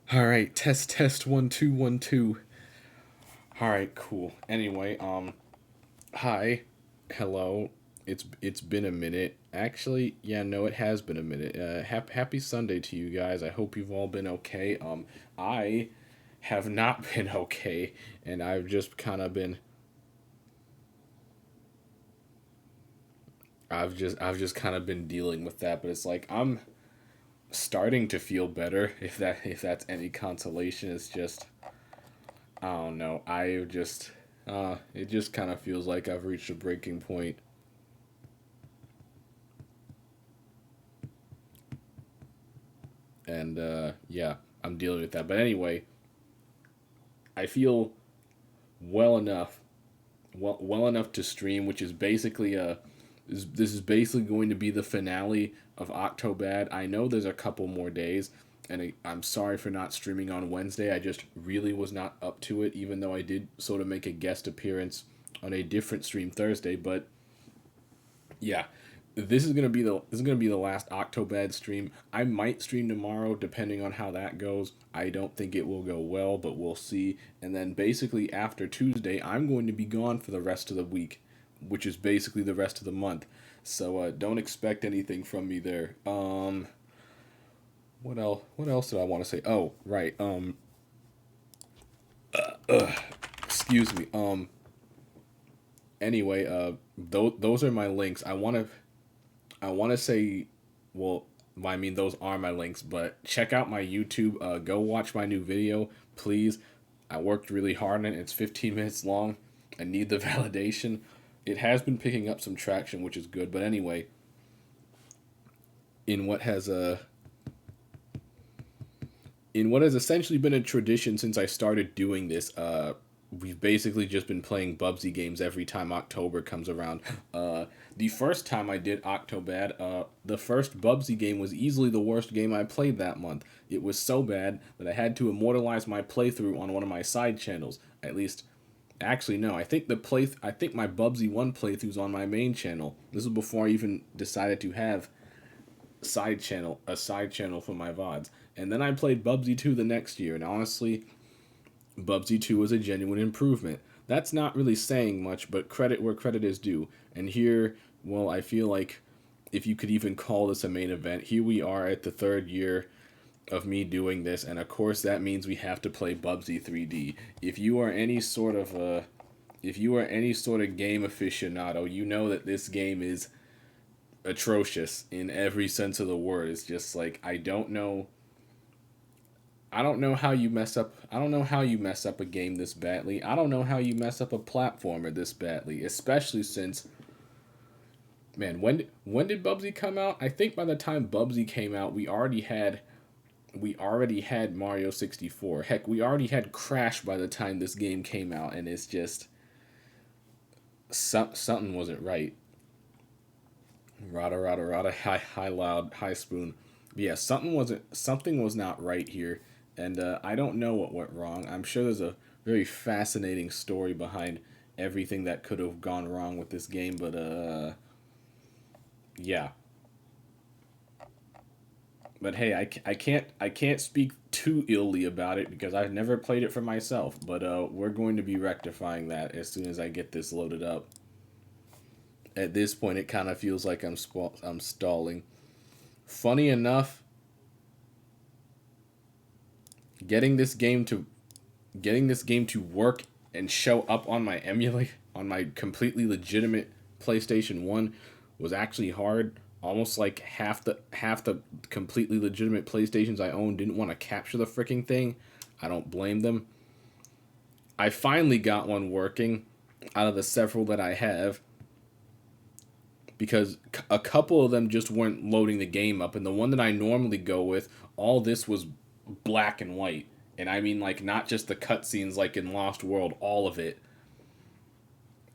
All right, test 1 2 1 2. All right, cool. Anyway, hi, hello. It's been a minute. Actually, yeah, no, it has been a minute. Happy Sunday to you guys. I hope you've all been okay. I have not been okay, and I've just kind of been dealing with that. But it's like I'm starting to feel better. If that's any consolation, it's just I don't know. It just kind of feels like I've reached a breaking point, and yeah, I'm dealing with that. But anyway, I feel well enough, well enough to stream, which is basically this is basically going to be the finale of Octobad. I know there's a couple more days, and I'm sorry for not streaming on Wednesday. I just really was not up to it, even though I did sort of make a guest appearance on a different stream Thursday. But yeah, this is gonna be the last Octobad stream. I might stream tomorrow, depending on how that goes. I don't think it will go well, but we'll see. And then basically after Tuesday, I'm going to be gone for the rest of the week, which is basically the rest of the month. So don't expect anything from me there. What else? What else did I want to say? Oh, right. Excuse me. Anyway, those are my links. I want to say, well, I mean, those are my links, but check out my YouTube. Go watch my new video, please. I worked really hard on it. It's 15 minutes long. I need the validation. It has been picking up some traction, which is good. But anyway, in what has a in what has essentially been a tradition since I started doing this, we've basically just been playing Bubsy games every time October comes around. The first time I did Octobad, the first Bubsy game was easily the worst game I played that month. It was so bad that I had to immortalize my playthrough on one of my side channels. At least, actually, no. I think my Bubsy One playthrough's on my main channel. This was before I even decided to have a side channel for my VODs. And then I played Bubsy 2 the next year, and honestly, Bubsy 2 was a genuine improvement. That's not really saying much, but credit where credit is due. And here, well, I feel like if you could even call this a main event, here we are at the third year of me doing this, and of course that means we have to play Bubsy 3D. If you are any sort of game aficionado, you know that this game is atrocious in every sense of the word. It's just like I don't know how you mess up. I don't know how you mess up a game this badly. I don't know how you mess up a platformer this badly, especially since man, when did Bubsy come out? I think by the time Bubsy came out, we already had Mario 64. Heck, we already had Crash by the time this game came out, and it's just something wasn't right. Rada rada rada high loud high spoon. But yeah, something was not right here, and I don't know what went wrong. I'm sure there's a very fascinating story behind everything that could have gone wrong with this game, but yeah. But hey, I can't speak too illy about it because I've never played it for myself. But we're going to be rectifying that as soon as I get this loaded up. At this point, it kind of feels like I'm stalling. Funny enough, getting this game to getting this game to work and show up on my emulate on my completely legitimate PlayStation 1 was actually hard. Almost like half the completely legitimate PlayStations I own didn't want to capture the freaking thing. I don't blame them. I finally got one working out of the several that I have because a couple of them just weren't loading the game up, and the one that I normally go with, all this was black and white. And I mean, like, not just the cutscenes like in Lost World, all of it.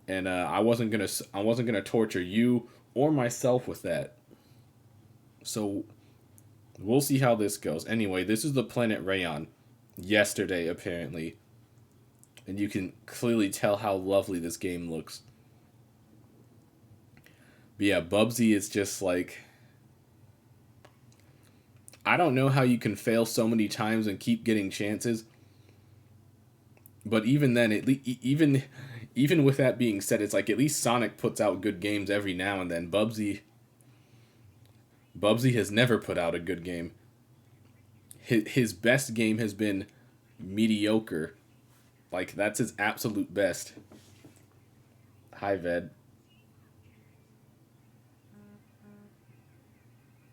And I wasn't gonna torture you or myself with that. So we'll see how this goes. Anyway, this is the planet Rayon. Yesterday, apparently, and you can clearly tell how lovely this game looks. But yeah, Bubsy is just like I don't know how you can fail so many times and keep getting chances. But even then, even with that being said, it's like at least Sonic puts out good games every now and then. Bubsy has never put out a good game. His best game has been mediocre. Like, that's his absolute best. Hi, Ved.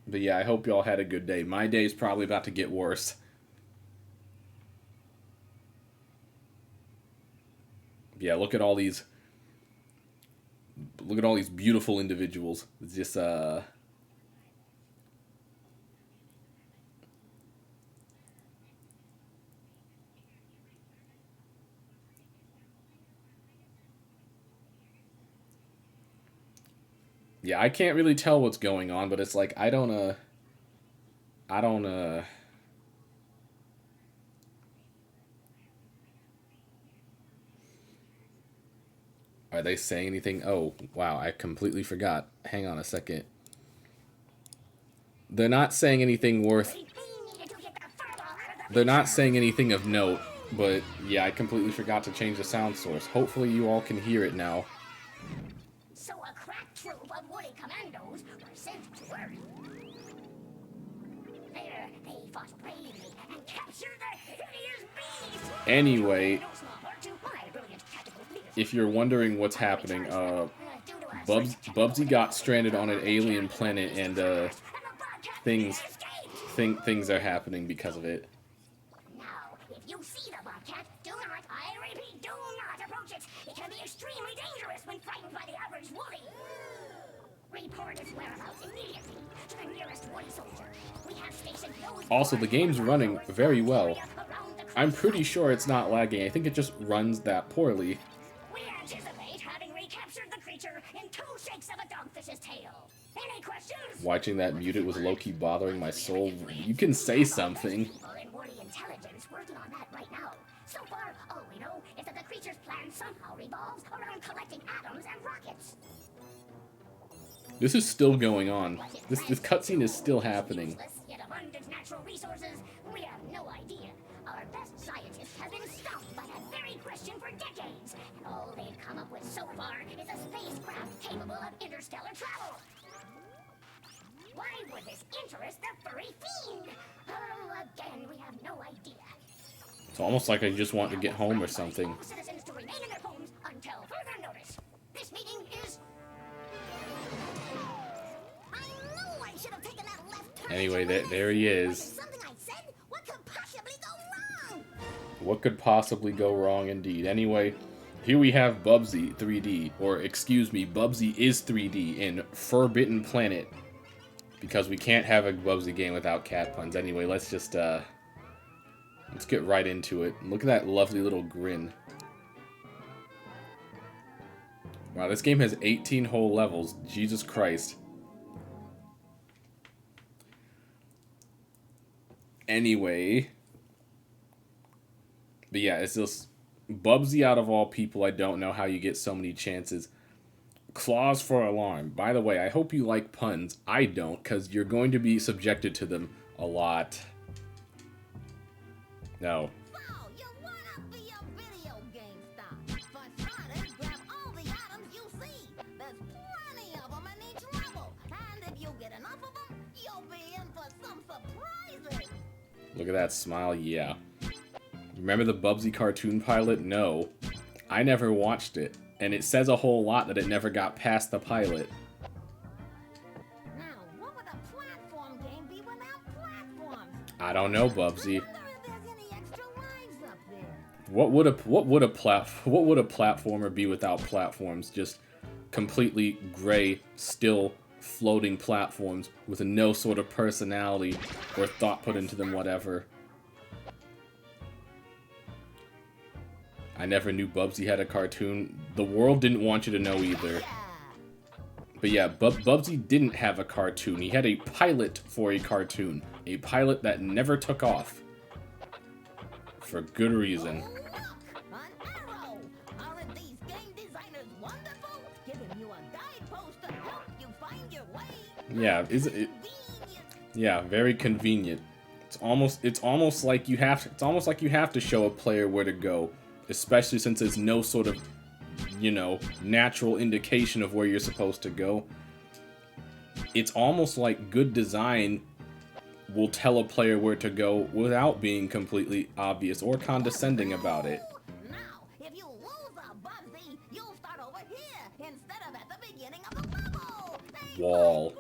But yeah, I hope y'all had a good day. My day's probably about to get worse. Yeah, look at all these beautiful individuals. It's just yeah, I can't really tell what's going on, but it's like I don't are they saying anything? Oh, wow, I completely forgot. Hang on a second. They're not saying anything worth... They're not saying anything of note, but yeah, I completely forgot to change the sound source. Hopefully you all can hear it now. So a crack troop of woody commandos were sent to Earth. There, they fought bravely and captured the hideous beast! Anyway, if you're wondering what's happening, Bubsy got stranded on an alien planet, and things are happening because of it. Now, if you see the bobcat, do not, I repeat, do not approach it. It can be extremely dangerous when frightened by the average woody. Report its whereabouts immediately to the nearest woody soldier. We have stationed those... Also, the game's running very well. I'm pretty sure it's not lagging. I think it just runs that poorly. We anticipate having recaptured the creature in 2 shakes of a dogfish's tail. Any questions? Watching that muted was low-key bothering my soul. You can say something. People in woody intelligence working on that right now. So far, all we know is that the creature's plan somehow revolves around collecting atoms and rockets. This is still going on. This cutscene is still happening. Yet abundant natural resources, we have no idea. Our best scientists have been stumped by that very question for decades, and all they've come up with so far is a spacecraft capable of interstellar travel. Why would this interest the furry fiend? Oh, again, we have no idea. It's almost like I just want to get home or something. Citizens to remain in their homes until further notice. This meeting is... I knew I should have taken that left turn. Anyway, there he is. Something I said? What could possibly go wrong? What could possibly go wrong indeed? Anyway, here we have Bubsy 3D, or excuse me, Bubsy is 3D in Forbidden Planet. Because we can't have a Bubsy game without cat puns. Anyway, let's just, let's get right into it. Look at that lovely little grin. Wow, this game has 18 whole levels. Jesus Christ. Anyway. But yeah, it's just Bubsy out of all people. I don't know how you get so many chances. Claws for alarm. By the way, I hope you like puns. I don't, because you're going to be subjected to them a lot. No. So, you wanna be a video game star. For starters, grab all the items you see. There's plenty of them in each level. And if you get enough of them, you'll be in for some surprises. Look at that smile, yeah. Remember the Bubsy cartoon pilot? No. I never watched it. And it says a whole lot that it never got past the pilot. Now, what would a platform game be without platforms? I don't know, Bubsy. I wonder if there's any extra lives up there. What would a platformer be without platforms? Just completely gray, still floating platforms with no sort of personality or thought put into them, whatever. I never knew Bubsy had a cartoon. The world didn't want you to know either. But yeah, Bubsy didn't have a cartoon. He had a pilot for a cartoon. A pilot that never took off. For good reason. Oh, look! An arrow! Aren't these game designers wonderful? Giving you a guidepost to help you find your way. Yeah, is it? Yeah, very convenient. It's almost like you have to show a player where to go, especially since there's no sort of, you know, natural indication of where you're supposed to go. It's almost like good design will tell a player where to go without being completely obvious or condescending about it. Now, if you lose a Bubsy, you'll start over here instead of at the beginning of the level. Wall.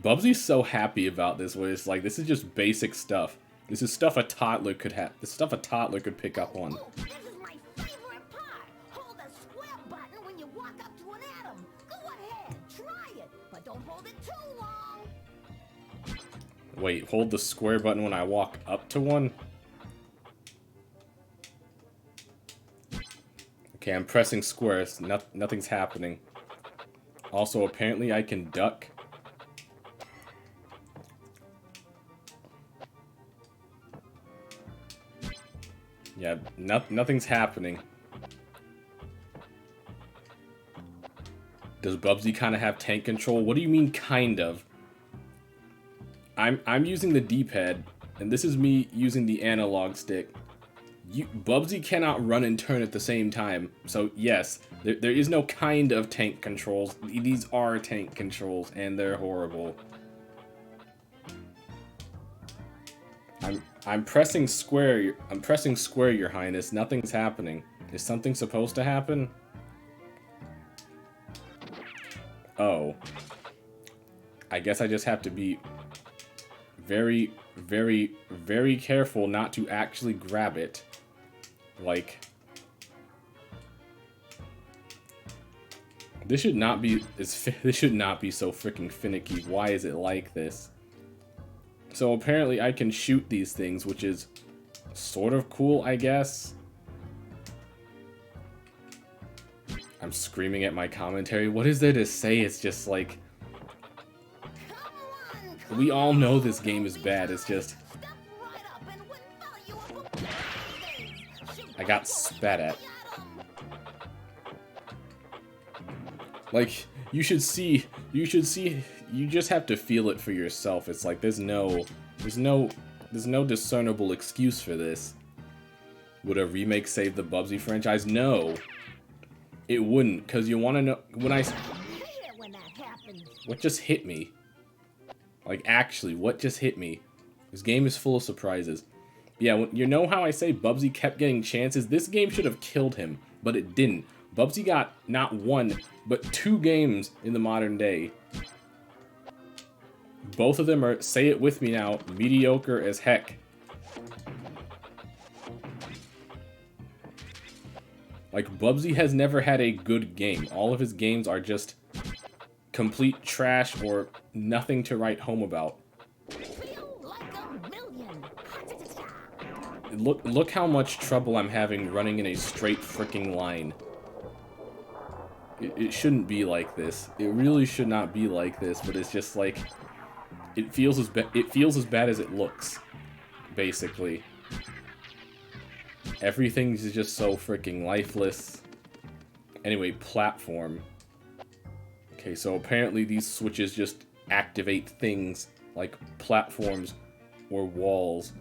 Bubsy's so happy about this, where it's like, this is just basic stuff. This is stuff a toddler could have. This stuff a toddler could pick up on. Oh, this is my favorite part. Hold the square button when you walk up to an atom. Go ahead, try it, but don't hold it too long. Wait, hold the square button when I walk up to one? Okay, I'm pressing square. Nothing's happening. Also, apparently I can duck. Yeah, nothing's happening. Does Bubsy kind of have tank control? What do you mean, kind of? I'm using the D-pad, and this is me using the analog stick. Bubsy cannot run and turn at the same time, so yes, there is no kind of tank controls. These are tank controls, and they're horrible. I'm pressing square. I'm pressing square, Your Highness. Nothing's happening. Is something supposed to happen? Oh. I guess I just have to be very, very, very careful not to actually grab it. Like, this should not be this should not be so freaking finicky. Why is it like this? So apparently I can shoot these things, which is sort of cool, I guess. I'm screaming at my commentary. What is there to say? It's just like, we all know this game is bad. It's just, I got spat at. Like, you should see, you just have to feel it for yourself. It's like, there's no discernible excuse for this. Would a remake save the Bubsy franchise? No. It wouldn't, because you want to know, what just hit me? Like, actually, what just hit me? This game is full of surprises. Yeah, you know how I say Bubsy kept getting chances? This game should have killed him, but it didn't. Bubsy got not one, but 2 games in the modern day. Both of them are, say it with me now, mediocre as heck. Like, Bubsy has never had a good game. All of his games are just complete trash or nothing to write home about. Look how much trouble I'm having running in a straight freaking line. It shouldn't be like this. It really should not be like this, but it's just like, it feels as bad as it looks, basically. Everything's just so freaking lifeless. Anyway, platform. Okay, so apparently these switches just activate things like platforms or walls.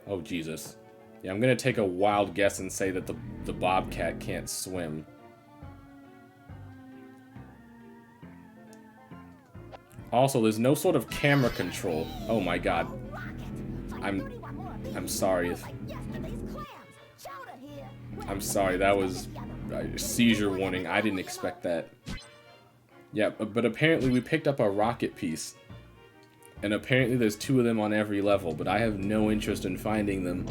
Oh, Jesus. Yeah, I'm gonna take a wild guess and say that the Bobcat can't swim. Also, there's no sort of camera control. Oh my god. I'm sorry. I'm sorry, that was a seizure warning. I didn't expect that. Yeah, but apparently we picked up a rocket piece. And apparently there's 2 of them on every level, but I have no interest in finding them.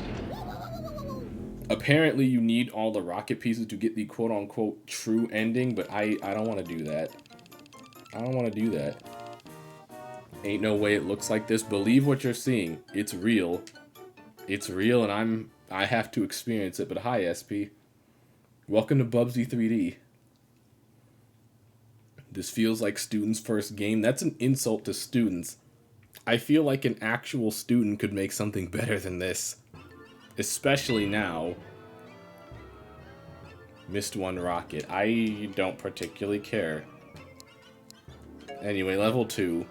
Apparently you need all the rocket pieces to get the quote-unquote true ending, but I don't want to do that. I don't want to do that. Ain't no way it looks like this. Believe what you're seeing. It's real. It's real, and I have to experience it. But hi, SP. Welcome to Bubsy 3D. This feels like students' first game. That's an insult to students. I feel like an actual student could make something better than this. Especially now. Missed one rocket. I don't particularly care. Anyway, level 2.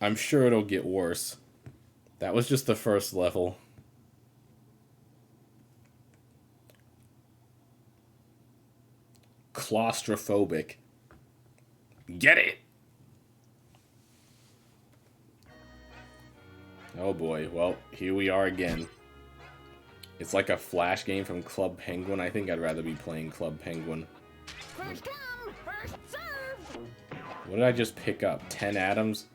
I'm sure it'll get worse. That was just the first level. Claustrophobic. Get it! Oh boy, well, here we are again. It's like a Flash game from Club Penguin. I think I'd rather be playing Club Penguin. First come, first served. What did I just pick up? 10 atoms?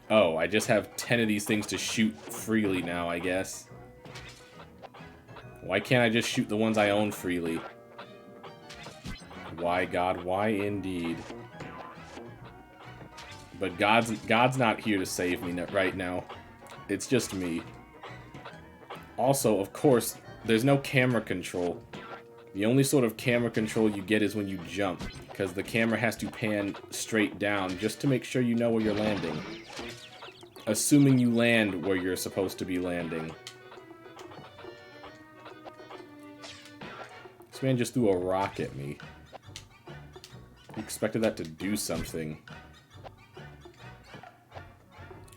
Oh, I just have 10 of these things to shoot freely now, I guess. Why can't I just shoot the ones I own freely? Why, God, why indeed? But God's not here to save me right now. It's just me. Also, of course, there's no camera control. The only sort of camera control you get is when you jump, because the camera has to pan straight down just to make sure you know where you're landing. Assuming you land where you're supposed to be landing. This man just threw a rock at me. He expected that to do something.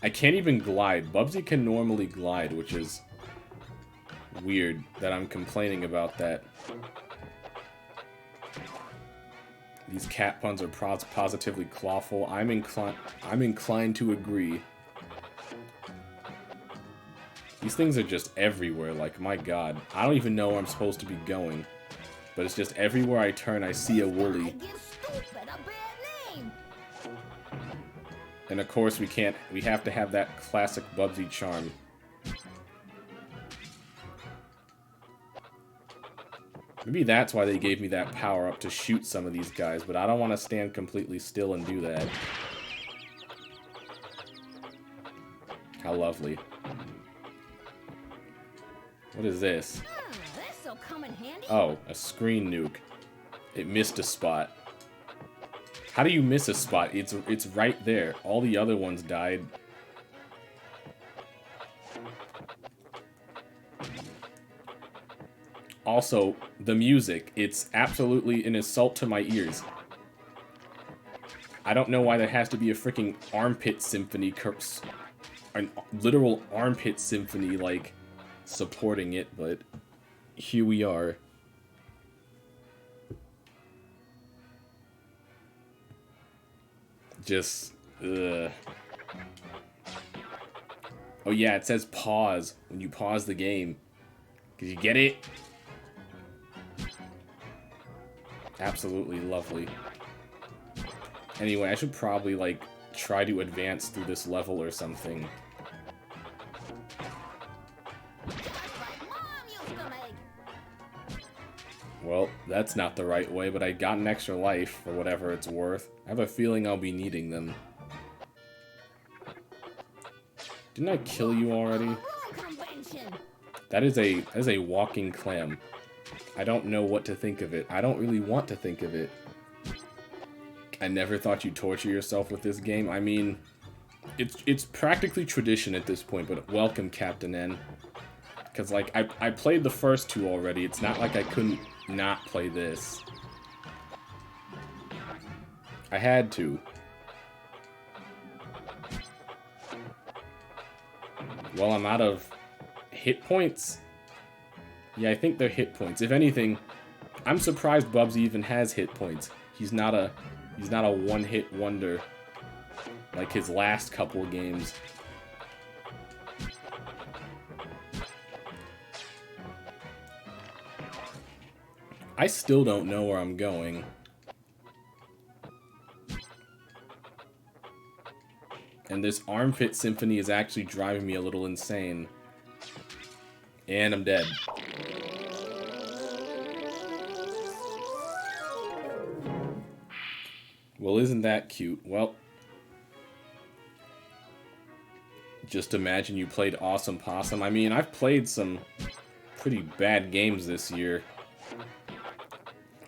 I can't even glide. Bubsy can normally glide, which is weird that I'm complaining about that. These cat puns are positively clawful. I'm inclined to agree. These things are just everywhere, like, my god. I don't even know where I'm supposed to be going. But it's just everywhere I turn, I see a woolly. And of course we have to have that classic Bubsy charm. Maybe that's why they gave me that power up to shoot some of these guys, but I don't want to stand completely still and do that. How lovely. What is this? This'll come in handy. Oh, a screen nuke. It missed a spot. How do you miss a spot? It's right there. All the other ones died. Also, the music. It's absolutely an insult to my ears. I don't know why there has to be a freaking armpit symphony curse. A literal armpit symphony, like, supporting it, but here we are. Just, ugh. Oh yeah, it says pause when you pause the game. Did you get it? Absolutely lovely. Anyway, I should probably, like, try to advance through this level or something. Well, that's not the right way, but I got an extra life, for whatever it's worth. I have a feeling I'll be needing them. Didn't I kill you already? That is a walking clam. I don't know what to think of it. I don't really want to think of it. I never thought you'd torture yourself with this game. I mean, it's practically tradition at this point, but welcome, Captain N. Because, like, I played the first two already. It's not like I couldn't not play this. I had to. Well, I'm out of hit points. Yeah, I think they're hit points. If anything, I'm surprised Bubsy even has hit points. He's not a one-hit wonder like his last couple of games. I still don't know where I'm going. And this armpit symphony is actually driving me a little insane. And I'm dead. Well, isn't that cute? Well, just imagine you played Awesome Possum. I mean, I've played some pretty bad games this year.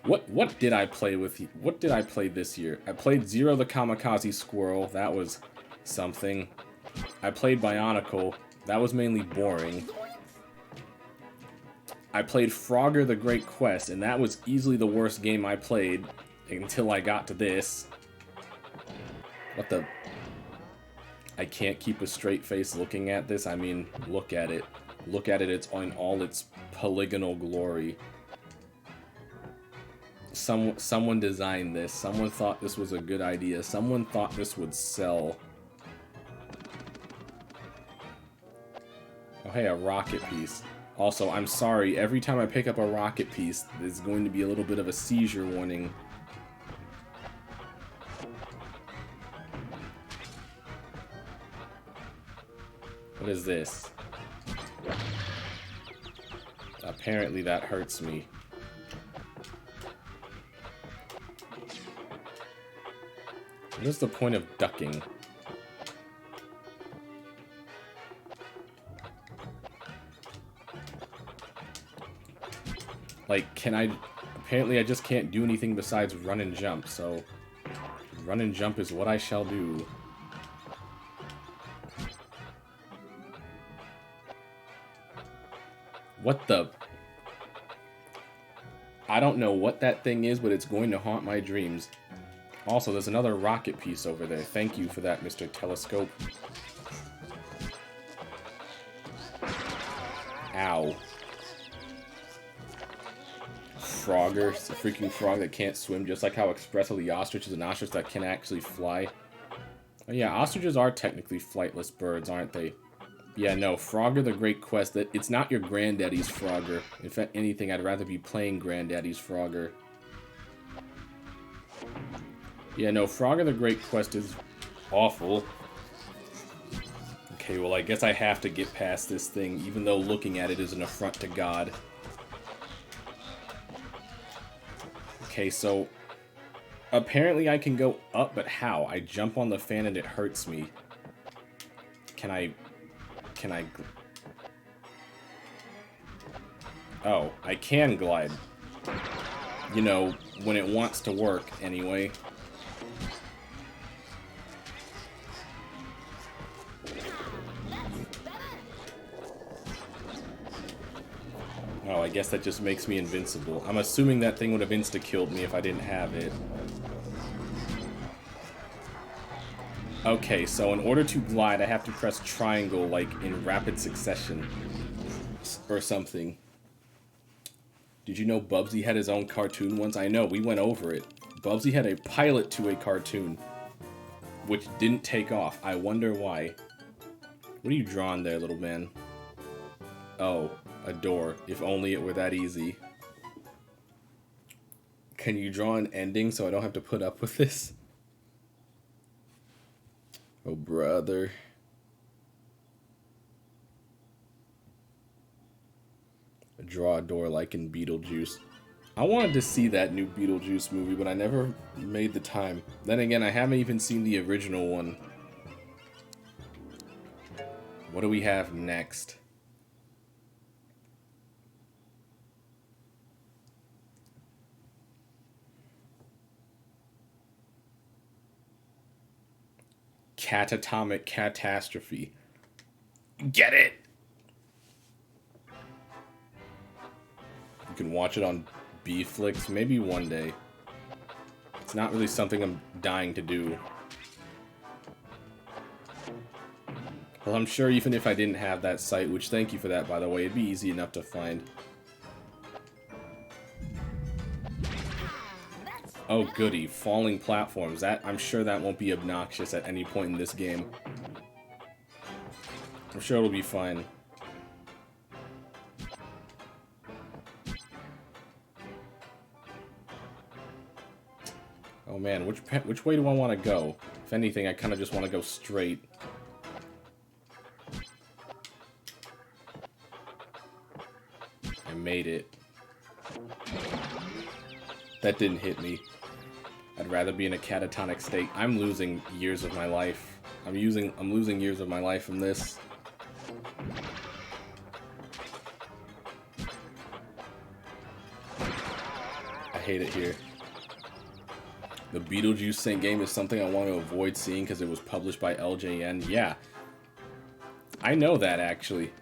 What did I play with? What did I play this year? I played Zero the Kamikaze Squirrel. That was something. I played Bionicle. That was mainly boring. I played Frogger the Great Quest, and that was easily the worst game I played until I got to this. What the? I can't keep a straight face looking at this. I mean, look at it. Look at it. It's in all its polygonal glory. Someone designed this. Someone thought this was a good idea. Someone thought this would sell. Oh, hey, a rocket piece. Also, I'm sorry. Every time I pick up a rocket piece, there's going to be a little bit of a seizure warning. What is this? Apparently that hurts me. What is the point of ducking? Like, can I... Apparently I just can't do anything besides run and jump, so... Run and jump is what I shall do. What the... I don't know what that thing is, but it's going to haunt my dreams. Also, there's another rocket piece over there. Thank you for that, Mr. Telescope. Ow. Frogger. It's a freaking frog that can't swim, just like how Expressly Ostrich is an ostrich that can actually fly. Oh yeah, ostriches are technically flightless birds, aren't they? Yeah, no, Frogger the Great Quest, it's not your granddaddy's Frogger. If anything, I'd rather be playing granddaddy's Frogger. Yeah, no, Frogger the Great Quest is awful. Okay, well, I guess I have to get past this thing, even though looking at it is an affront to God. Okay, so... Apparently I can go up, but how? I jump on the fan and it hurts me. Can I... Oh, I can glide. You know, when it wants to work, anyway. Oh, I guess that just makes me invincible. I'm assuming that thing would have insta-killed me if I didn't have it. Okay, so in order to glide, I have to press triangle, like, in rapid succession. Or something. Did you know Bubsy had his own cartoon once? I know, we went over it. Bubsy had a pilot to a cartoon, which didn't take off. I wonder why. What are you drawing there, little man? Oh, a door. If only it were that easy. Can you draw an ending so I don't have to put up with this? Oh, brother. Draw a door like in Beetlejuice. I wanted to see that new Beetlejuice movie, but I never made the time. Then again, I haven't even seen the original one. What do we have next? Catatomic Catastrophe. Get it! You can watch it on B-Flix, maybe one day. It's not really something I'm dying to do. Well, I'm sure even if I didn't have that site, which thank you for that, by the way, it'd be easy enough to find. Oh goody, falling platforms. I'm sure that won't be obnoxious at any point in this game. I'm sure it'll be fine. Oh man, which way do I want to go? If anything, I kind of just want to go straight. I made it. That didn't hit me. I'd rather be in a catatonic state. I'm losing years of my life. I'm losing years of my life from this. I hate it here. The Beetlejuice Saint game is something I want to avoid seeing because it was published by LJN. Yeah. I know that, actually.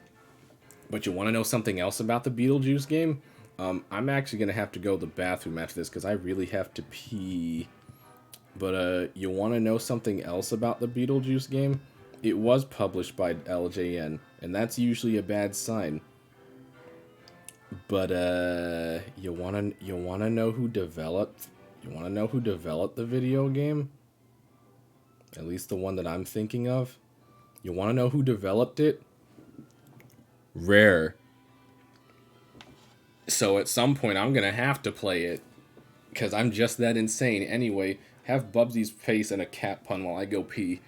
But you want to know something else about the Beetlejuice game? I'm actually going to have to go to the bathroom after this because I really have to pee. But you want to know something else about the Beetlejuice game? It was published by LJN, and that's usually a bad sign. But you wanna know who developed the video game? At least the one that I'm thinking of. You wanna know who developed it? Rare. So at some point I'm gonna have to play it. Cause I'm just that insane. Anyway, have Bubsy's face in a cat pun while I go pee.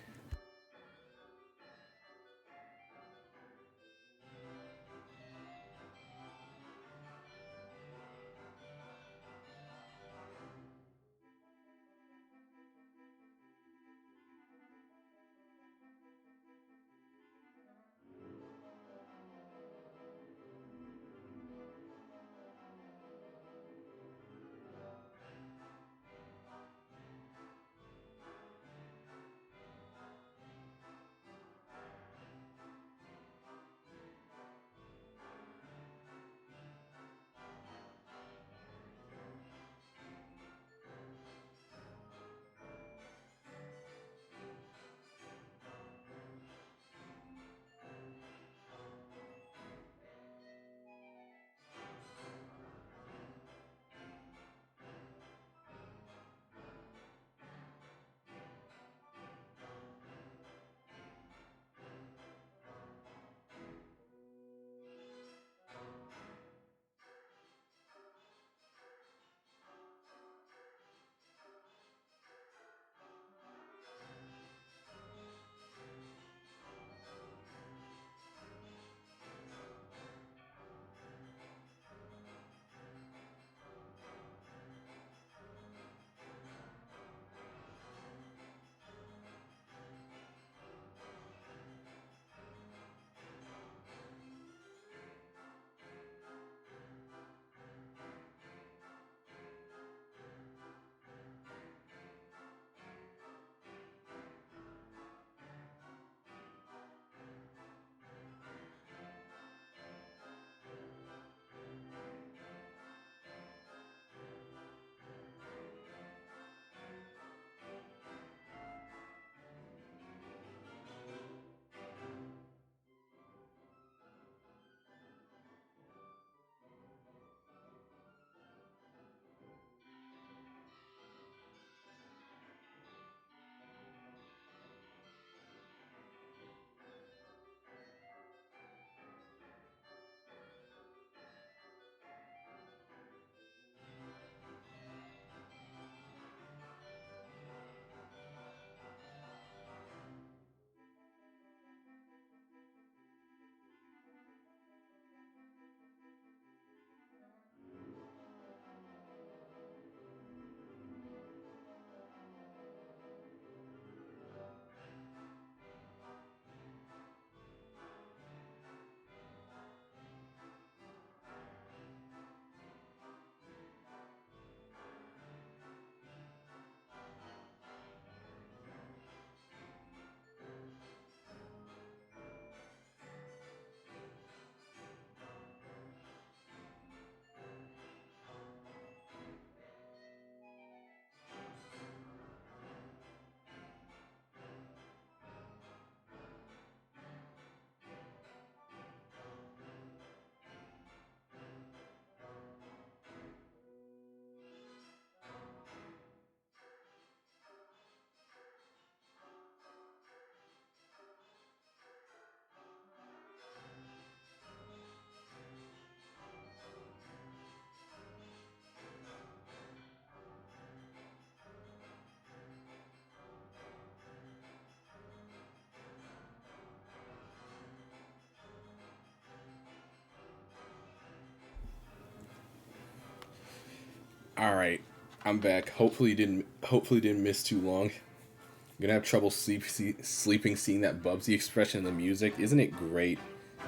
All right, I'm back. Hopefully didn't miss too long. I'm gonna have trouble sleeping seeing that Bubsy expression in the music. Isn't it great?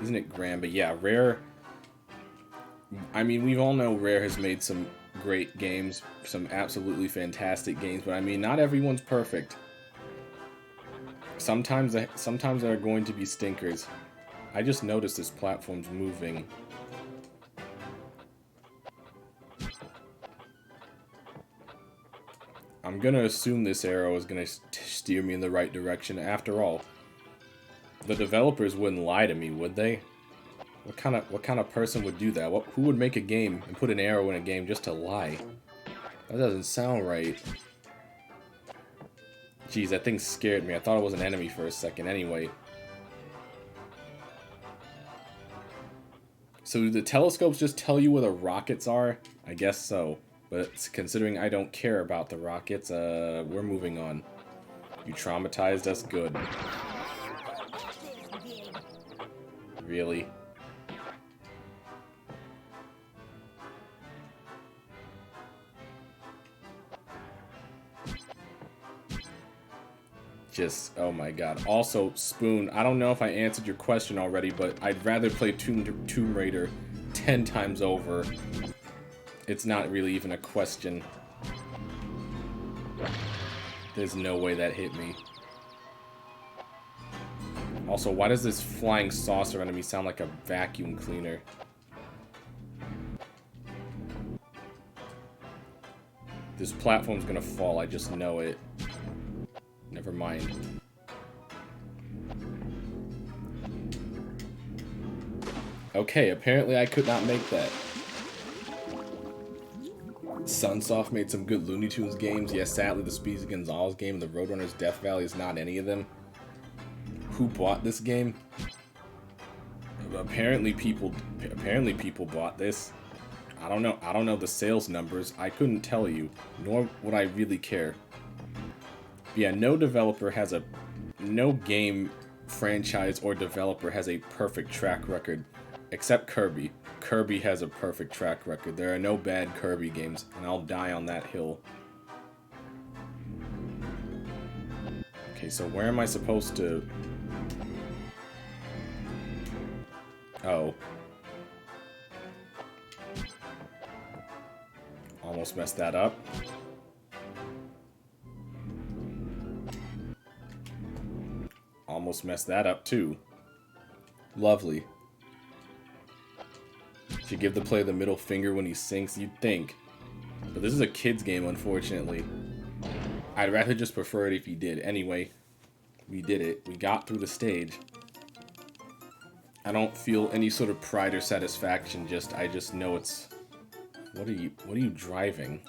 Isn't it grand? But yeah, Rare. I mean, we all know Rare has made some great games, some absolutely fantastic games. But I mean, not everyone's perfect. Sometimes there are going to be stinkers. I just noticed this platform's moving. I'm gonna assume this arrow is gonna steer me in the right direction. After all, the developers wouldn't lie to me, would they? What kind of person would do that? Who would make a game and put an arrow in a game just to lie? That doesn't sound right. Jeez, that thing scared me. I thought it was an enemy for a second anyway. So do the telescopes just tell you where the rockets are? I guess so. But considering I don't care about the rockets, we're moving on. You traumatized us? Good. Really? Just, oh my god. Also, Spoon, I don't know if I answered your question already, but I'd rather play Tomb Raider 10 times over. It's not really even a question. There's no way that hit me. Also, why does this flying saucer enemy sound like a vacuum cleaner? This platform's gonna fall, I just know it. Never mind. Okay, apparently I could not make that. Sunsoft made some good Looney Tunes games. Yes, sadly the Speedy Gonzales game and the Roadrunners Death Valley is not any of them. Who bought this game? Apparently people bought this. I don't know the sales numbers. I couldn't tell you, nor would I really care. Yeah, no game franchise or developer has a perfect track record, except Kirby. Kirby has a perfect track record. There are no bad Kirby games, and I'll die on that hill. Okay, so where am I supposed to... Oh. Almost messed that up. Almost messed that up, too. Lovely. Should give the player the middle finger when he sinks, you'd think. But this is a kid's game, unfortunately. I'd rather just prefer it if he did. Anyway, we did it. We got through the stage. I don't feel any sort of pride or satisfaction, I just know it's... What are you driving?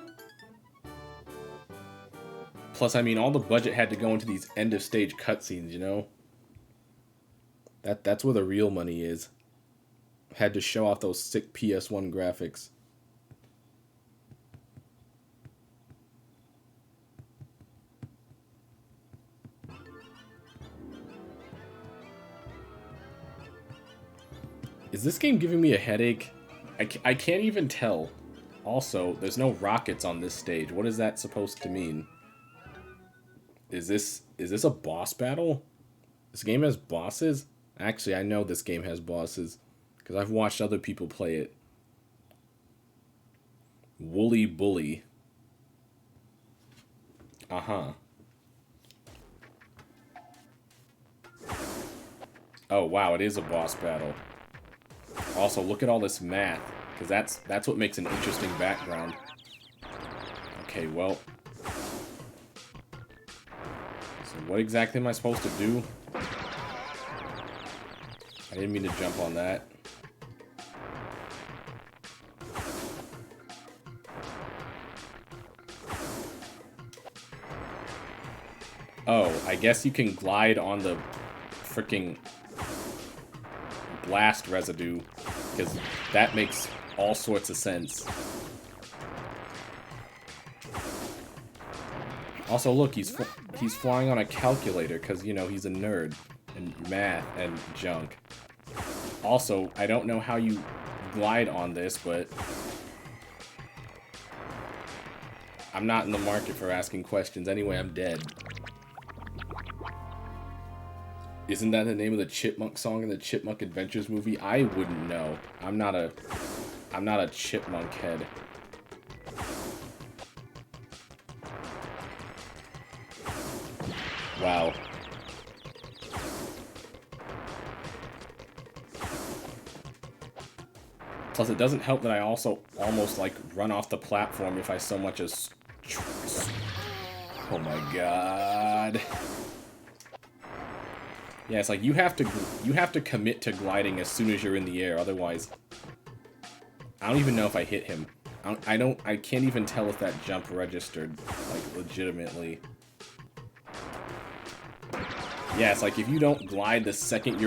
Plus, I mean, all the budget had to go into these end-of-stage cutscenes, you know? That's where the real money is. Had to show off those sick PS1 graphics. Is this game giving me a headache? I can't even tell. Also, there's no rockets on this stage. What is that supposed to mean? Is this a boss battle? This game has bosses? Actually, I know this game has bosses, because I've watched other people play it. Woolly Bully. Uh-huh. Oh, wow, it is a boss battle. Also, look at all this math, because that's what makes an interesting background. Okay, well... So what exactly am I supposed to do? I didn't mean to jump on that. Oh, I guess you can glide on the freaking blast residue, because that makes all sorts of sense. Also, look, he's flying on a calculator because, you know, he's a nerd and math and junk. Also, I don't know how you glide on this, but I'm not in the market for asking questions. Anyway, I'm dead. Isn't that the name of the Chipmunk song in the Chipmunk Adventures movie? I wouldn't know. I'm not a chipmunk head. Wow. Plus, it doesn't help that I also almost, like, run off the platform if I so much as Oh my god. Yeah, it's like you have to commit to gliding as soon as you're in the air, otherwise I don't even know if I hit him. I can't even tell if that jump registered, like, legitimately. Yeah, it's like if you don't glide the second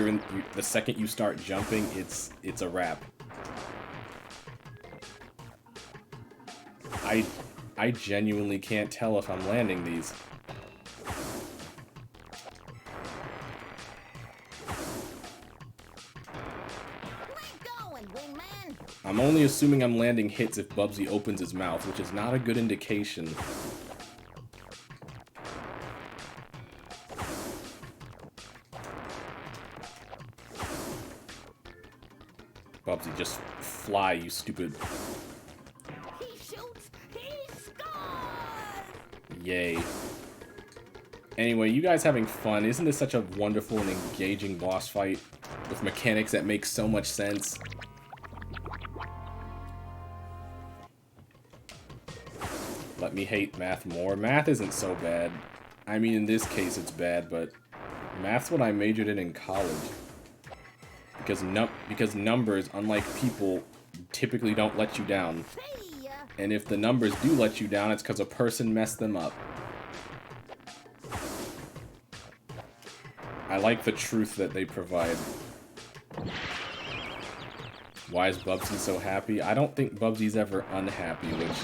the second you start jumping, it's a wrap. I genuinely can't tell if I'm landing these. I'm only assuming I'm landing hits if Bubsy opens his mouth, which is not a good indication. Bubsy, just fly, you stupid. He shoots, he scores! Yay. Anyway, you guys having fun? Isn't this such a wonderful and engaging boss fight with mechanics that make so much sense? Let me hate math more. Math isn't so bad. I mean, in this case it's bad, but math's what I majored in college. Because numbers, unlike people, typically don't let you down. And if the numbers do let you down, it's because a person messed them up. I like the truth that they provide. Why is Bubsy so happy? I don't think Bubsy's ever unhappy, which...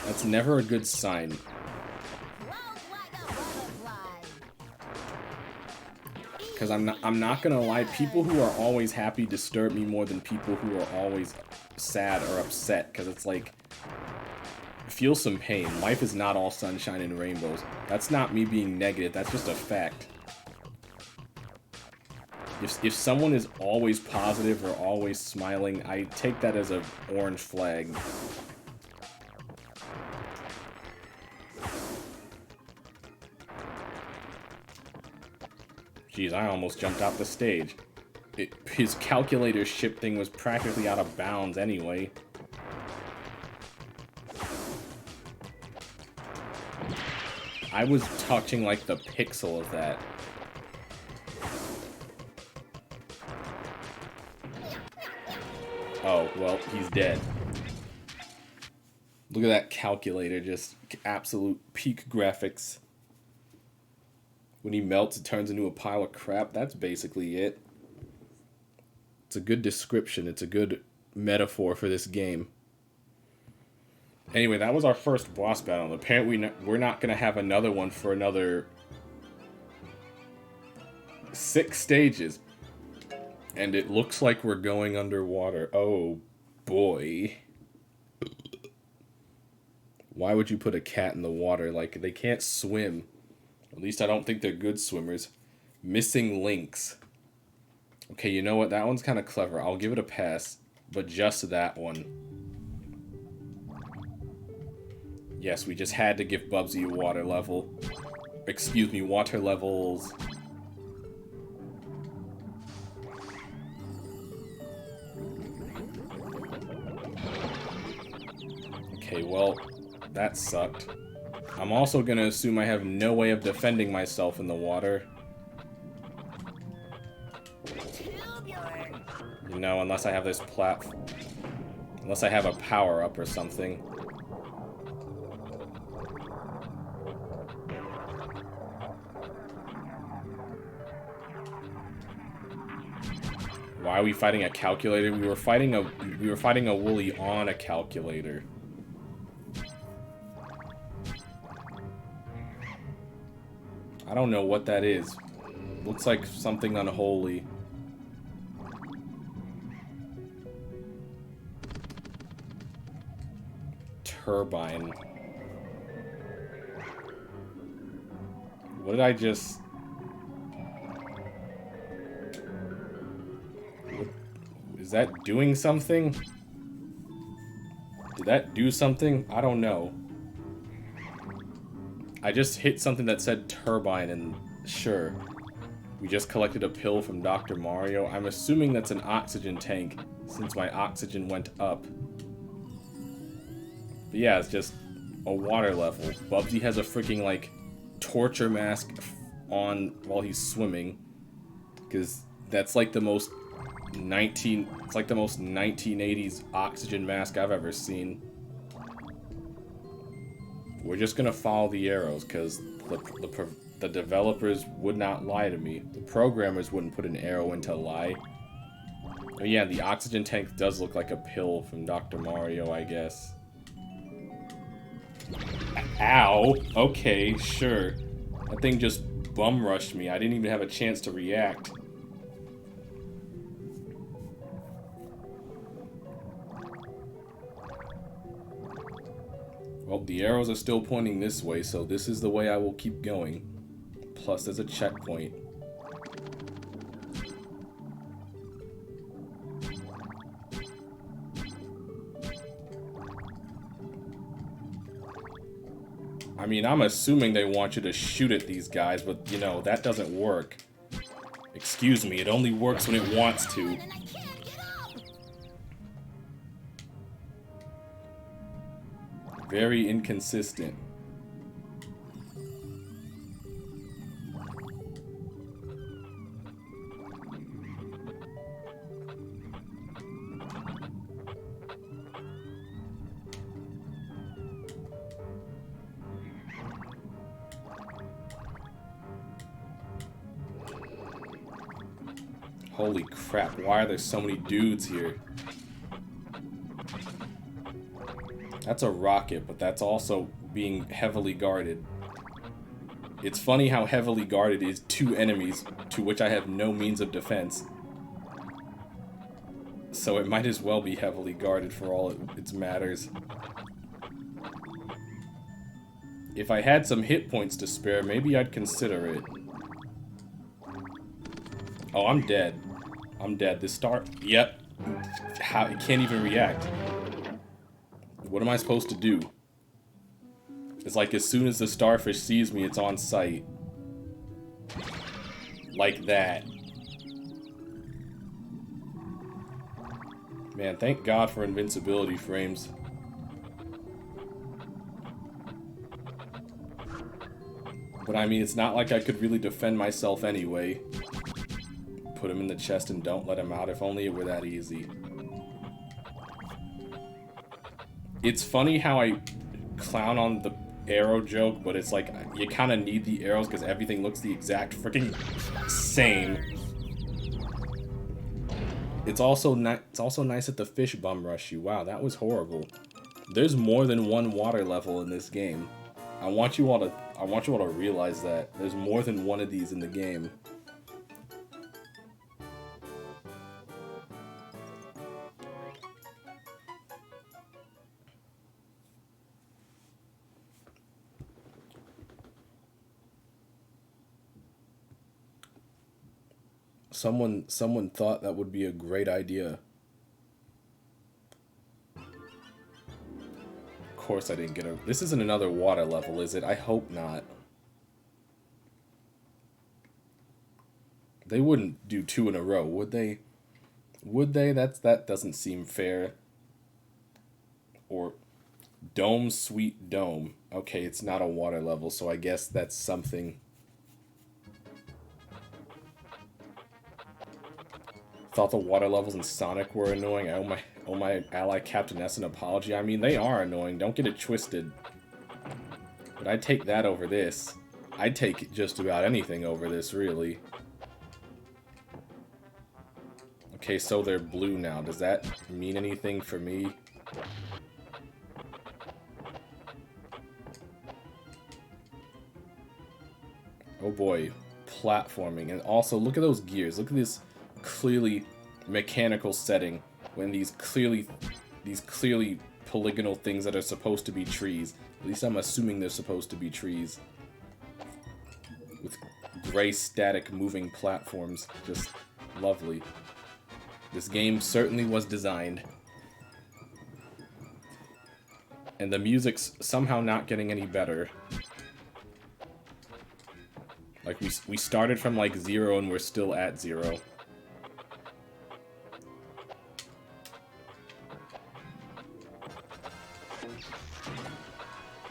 that's never a good sign. Because I'm not gonna lie, people who are always happy disturb me more than people who are always sad or upset. Because it's like, feel some pain. Life is not all sunshine and rainbows. That's not me being negative, that's just a fact. If someone is always positive or always smiling, I take that as an orange flag. Jeez, I almost jumped off the stage. His calculator ship thing was practically out of bounds anyway. I was touching like the pixel of that. Oh, well, he's dead. Look at that calculator, just absolute peak graphics. When he melts, it turns into a pile of crap. That's basically it. It's a good description. It's a good metaphor for this game. Anyway, that was our first boss battle. Apparently, we're not going to have another one for another 6 stages. And it looks like we're going underwater. Oh, boy. Why would you put a cat in the water? Like, they can't swim. At least I don't think they're good swimmers. Missing links. Okay, you know what? That one's kind of clever. I'll give it a pass. But just that one. Yes, we just had to give Bubsy a water level. Excuse me, water levels. Okay, well, that sucked. I'm also gonna assume I have no way of defending myself in the water. You know, unless I have this platform. Unless I have a power-up or something. Why are we fighting a calculator? We were fighting a woolly on a calculator. I don't know what that is. Looks like something unholy. Turbine. What did I just... Is that doing something? Did that do something? I don't know. I just hit something that said turbine and sure. We just collected a pill from Dr. Mario. I'm assuming that's an oxygen tank since my oxygen went up. But yeah, it's just a water level. Bubsy has a freaking, like, torture mask on while he's swimming. Because that's like the most it's like the most 1980s oxygen mask I've ever seen. We're just gonna follow the arrows, because the developers would not lie to me. The programmers wouldn't put an arrow in to lie. But yeah, the oxygen tank does look like a pill from Dr. Mario, I guess. Ow! Okay, sure. That thing just bum rushed me. I didn't even have a chance to react. Well, the arrows are still pointing this way, so this is the way I will keep going. Plus, there's a checkpoint. I mean, I'm assuming they want you to shoot at these guys, but, you know, that doesn't work. Excuse me, it only works when it wants to. Very inconsistent. Holy crap, why are there so many dudes here? That's a rocket, but that's also being heavily guarded. It's funny how heavily guarded is two enemies to which I have no means of defense. So it might as well be heavily guarded for all it matters. If I had some hit points to spare, maybe I'd consider it. Oh, I'm dead. I'm dead. This star... Yep. How... It can't even react. What am I supposed to do? It's like as soon as the starfish sees me, it's on sight. Like that. Man, thank God for invincibility frames. But I mean, it's not like I could really defend myself anyway. Put him in the chest and don't let him out. If only it were that easy. It's funny how I clown on the arrow joke, but it's like you kind of need the arrows because everything looks the exact freaking same. It's also nice that the fish bum rush you. Wow, that was horrible. There's more than one water level in this game. I want you all to realize that there's more than one of these in the game. Someone thought that would be a great idea. Of course I didn't get a... This isn't another water level, is it? I hope not. They wouldn't do two in a row, would they? Would they? That doesn't seem fair. Or... Dome, Sweet Dome. Okay, it's not a water level, so I guess that's something... Thought the water levels in Sonic were annoying. I owe my ally Captain S an apology. I mean, they are annoying. Don't get it twisted. But I'd take that over this. I'd take just about anything over this, really. Okay, so they're blue now. Does that mean anything for me? Oh boy. Platforming. And also, look at those gears. Look at this clearly mechanical setting when these clearly polygonal things that are supposed to be trees. At least I'm assuming they're supposed to be trees. With gray static moving platforms. Just lovely. This game certainly was designed. And the music's somehow not getting any better. Like, we started from, like, 0 and we're still at 0.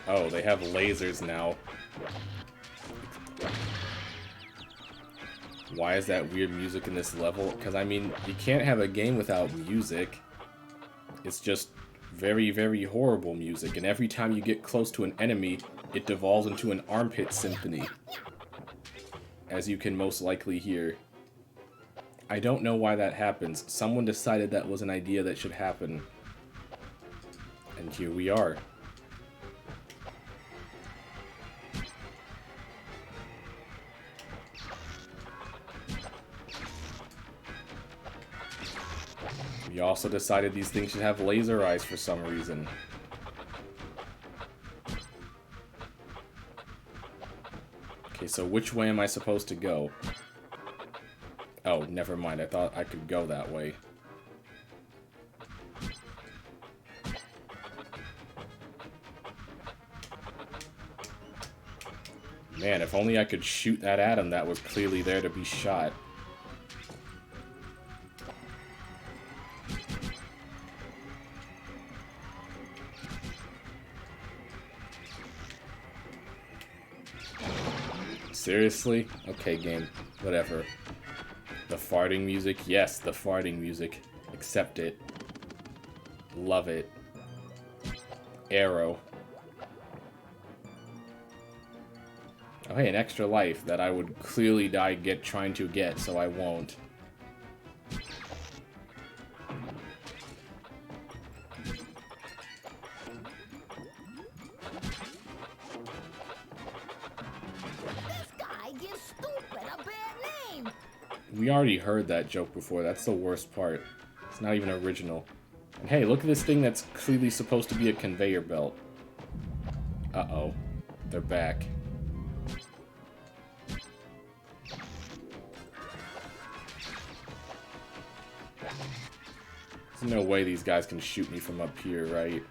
Oh, they have lasers now. Why is that weird music in this level? Because, I mean, you can't have a game without music. It's just very, very horrible music, and every time you get close to an enemy, it devolves into an armpit symphony. As you can most likely hear. I don't know why that happens. Someone decided that was an idea that should happen. And here we are. We also decided these things should have laser eyes for some reason. Okay, so which way am I supposed to go? Oh, never mind. I thought I could go that way. Man, if only I could shoot that at him that was clearly there to be shot. Seriously? Okay, game. Whatever. The farting music? Yes, the farting music. Accept it. Love it. Arrow. Oh, hey, an extra life that I would clearly die trying to get, so I won't. We already heard that joke before. That's the worst part. It's not even original. And hey, look at this thing that's clearly supposed to be a conveyor belt. Uh-oh. They're back. There's no way these guys can shoot me from up here, right?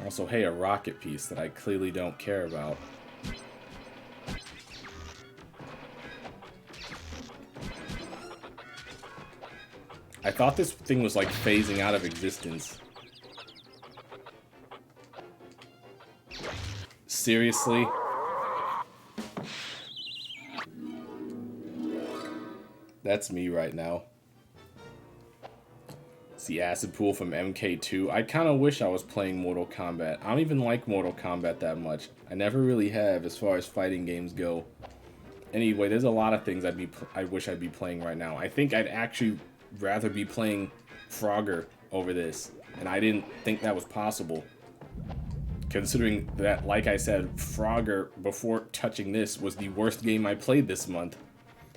Also, hey, a rocket piece that I clearly don't care about. I thought this thing was like phasing out of existence. Seriously? That's me right now. It's the acid pool from MK2. I kind of wish I was playing Mortal Kombat. I don't even like Mortal Kombat that much. I never really have as far as fighting games go. Anyway, there's a lot of things I wish I'd be playing right now. I think I'd actually rather be playing Frogger over this, and I didn't think that was possible. Considering that, like I said, Frogger, before touching this, was the worst game I played this month,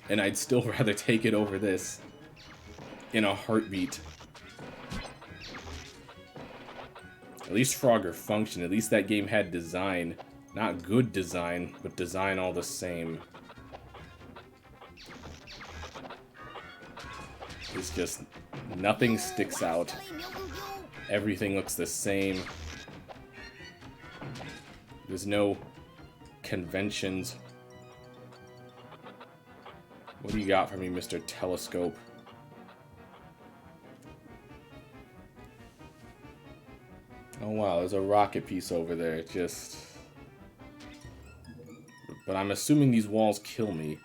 and I'd still rather take it over this in a heartbeat. At least Frogger functioned. At least that game had design. Not good design, but design all the same. It's just nothing sticks out. Everything looks the same. There's no conventions. What do you got for me, Mr. Telescope? Oh wow, there's a rocket piece over there. Just... But I'm assuming these walls kill me.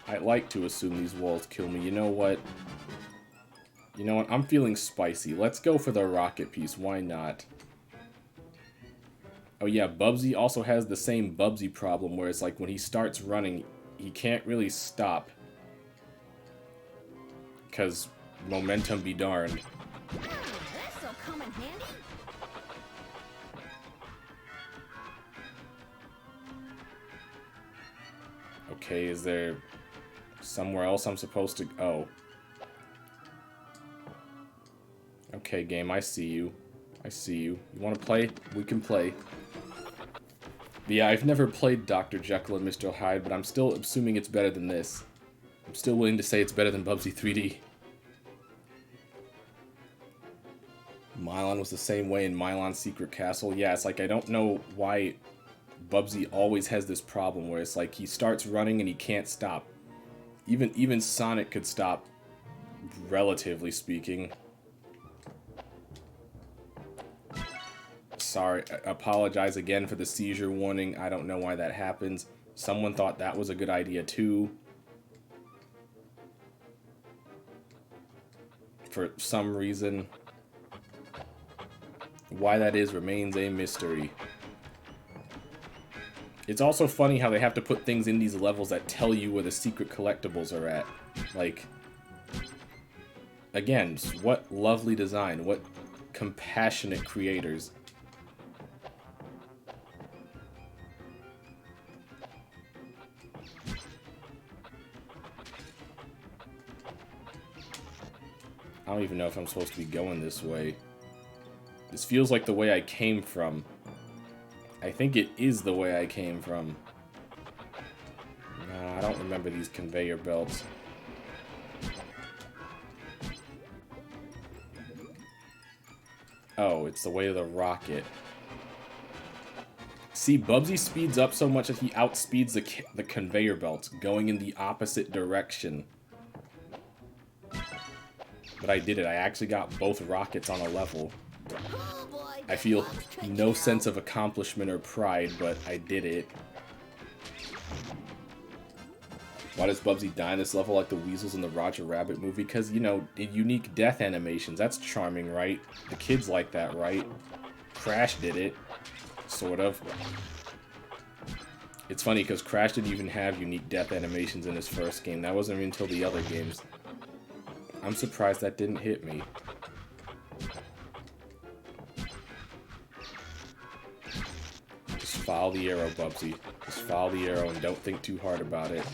I like to assume these walls kill me. You know what? You know what? I'm feeling spicy. Let's go for the rocket piece. Why not? Oh yeah, Bubsy also has the same Bubsy problem where it's like when he starts running, he can't really stop. Because momentum be darned. This'll come in handy. Okay, is there somewhere else I'm supposed to... Oh. Okay, game, I see you. I see you. You want to play? We can play. Yeah, I've never played Dr. Jekyll and Mr. Hyde, but I'm still assuming it's better than this. I'm still willing to say it's better than Bubsy 3D. Mylon was the same way in Mylon's Secret Castle. Yeah, it's like I don't know why Bubsy always has this problem where it's like he starts running and he can't stop. Even Sonic could stop, relatively speaking. Sorry, I apologize again for the seizure warning. I don't know why that happens. Someone thought that was a good idea too. For some reason. Why that is remains a mystery. It's also funny how they have to put things in these levels that tell you where the secret collectibles are at. Like, again, what lovely design, what compassionate creators. I don't even know if I'm supposed to be going this way. This feels like the way I came from. I think it is the way I came from. No, I don't remember these conveyor belts. Oh, it's the way of the rocket. See, Bubsy speeds up so much that he outspeeds the conveyor belts, going in the opposite direction. But I did it. I actually got both rockets on a level. I feel no sense of accomplishment or pride, but I did it. Why does Bubsy die in this level like the weasels in the Roger Rabbit movie? Because, you know, unique death animations. That's charming, right? The kids like that, right? Crash did it. Sort of. It's funny because Crash didn't even have unique death animations in his first game. That wasn't until the other games. I'm surprised that didn't hit me. Just follow the arrow, Bubsy. Just follow the arrow and don't think too hard about it.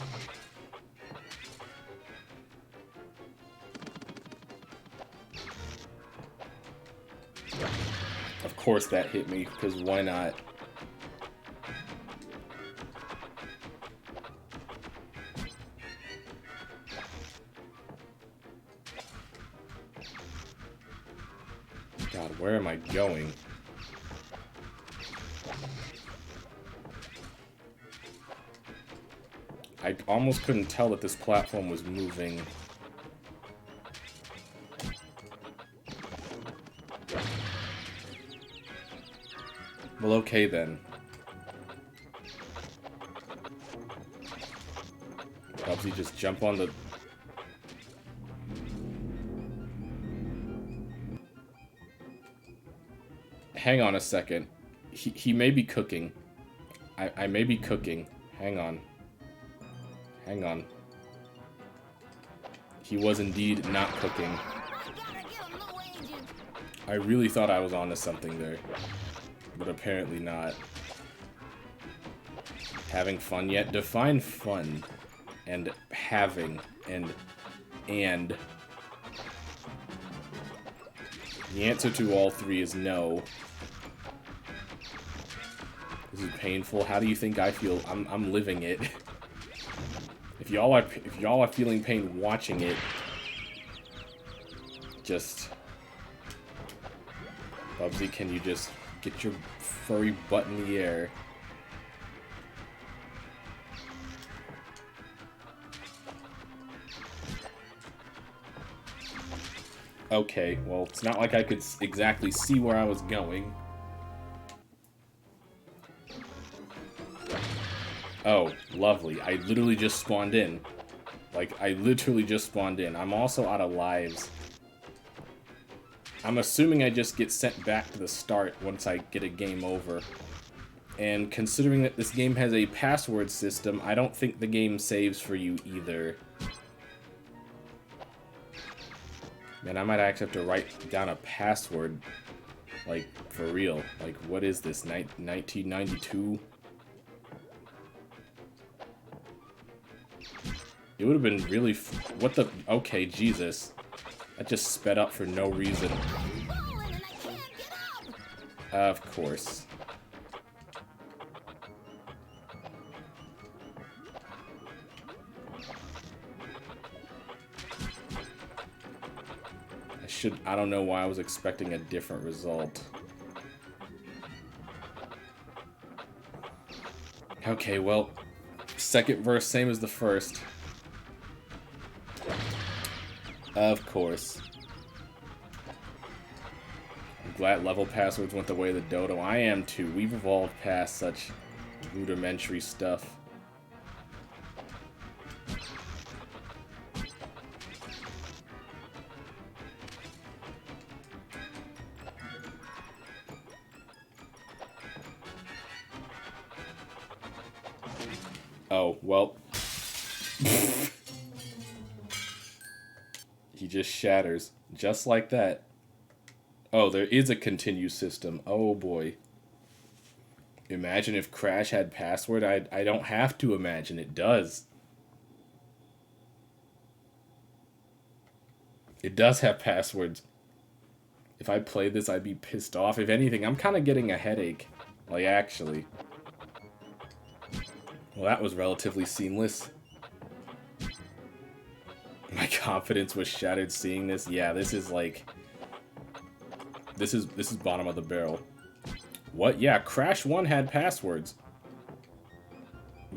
Of course that hit me, because why not? God, where am I going? I almost couldn't tell that this platform was moving. Well, okay then. Bubsy, just jump on the... Hang on a second. He may be cooking. I may be cooking. Hang on. Hang on. He was indeed not cooking. I really thought I was onto something there. But apparently not. Having fun yet? Define fun. And having. And. The answer to all three is no. This is painful. How do you think I feel? I'm living it. If y'all are feeling pain watching it, just Bubsy, can you just get your furry butt in the air? Okay, well, it's not like I could exactly see where I was going. Oh, lovely. I literally just spawned in. Like, I literally just spawned in. I'm also out of lives. I'm assuming I just get sent back to the start once I get a game over. And considering that this game has a password system, I don't think the game saves for you either. Man, I might actually have to write down a password. Like, for real. Like, what is this? 1992? It would have been really... what the... Okay, Jesus. That just sped up for no reason. Of course. I don't know why I was expecting a different result. Okay, well, second verse, same as the first. Of course. glad level passwords went the way of the dodo. I am too. We've evolved past such rudimentary stuff. Oh, well. He just shatters. Just like that. Oh, there is a continue system. Oh, boy. Imagine if Crash had password. I don't have to imagine. It does. It does have passwords. If I played this, I'd be pissed off. If anything, I'm kind of getting a headache. Like, actually. Well, that was relatively seamless. My confidence was shattered seeing this. Yeah, this is like... This is bottom of the barrel. What? Yeah, Crash 1 had passwords.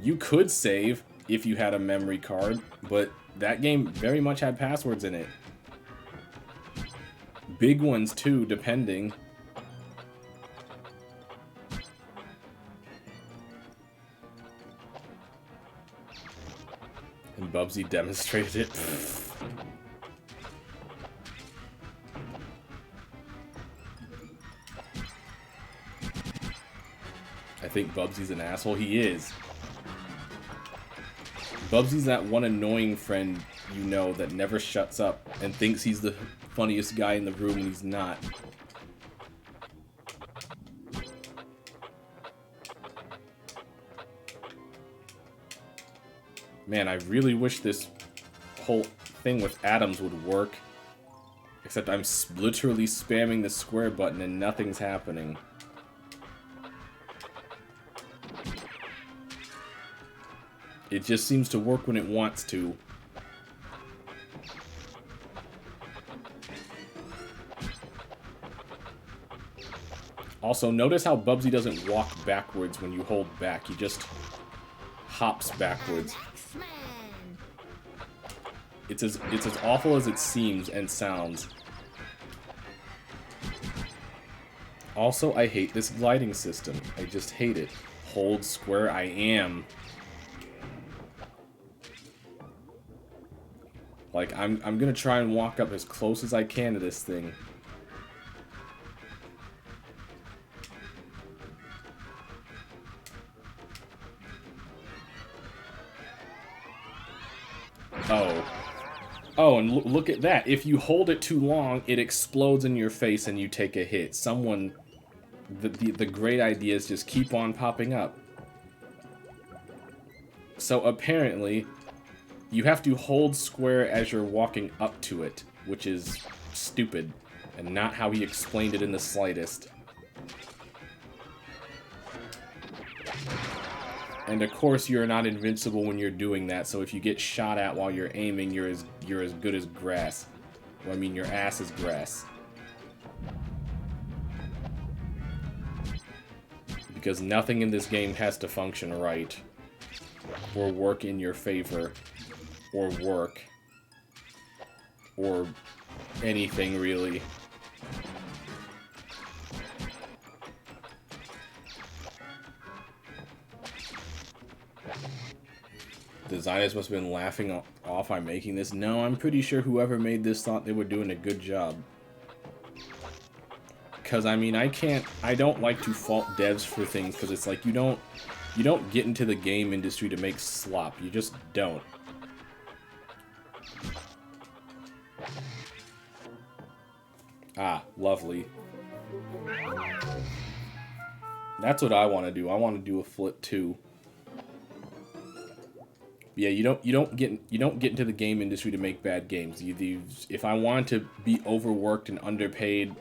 You could save if you had a memory card, but that game very much had passwords in it. Big ones too, depending. And Bubsy demonstrated it. I think Bubsy's an asshole. He is. Bubsy's that one annoying friend you know that never shuts up and thinks he's the funniest guy in the room when he's not. Man, I really wish this whole thing with atoms would work. Except I'm literally spamming the square button and nothing's happening. It just seems to work when it wants to. Also, notice how Bubsy doesn't walk backwards when you hold back. He just hops backwards. It's as awful as it seems and sounds. Also, I hate this gliding system. I just hate it. Hold square, I am. Like, I'm gonna try and walk up as close as I can to this thing. Oh. Oh, and look at that. If you hold it too long, it explodes in your face and you take a hit. Someone... The great ideas just keep on popping up. So apparently, you have to hold square as you're walking up to it, which is stupid, and not how he explained it in the slightest. And of course, you're not invincible when you're doing that, so if you get shot at while you're aiming, you're as good as grass. Well, I mean, your ass is grass. Because nothing in this game has to function right, or work in your favor, or work, or anything really. Designers must have been laughing off I'm making this. No, I'm pretty sure whoever made this thought they were doing a good job. Because, I mean, I don't like to fault devs for things, because it's like, you don't get into the game industry to make slop. You just don't. Ah, lovely. That's what I want to do. I want to do a flip too. Yeah, you don't get into the game industry to make bad games. If I want to be overworked and underpaid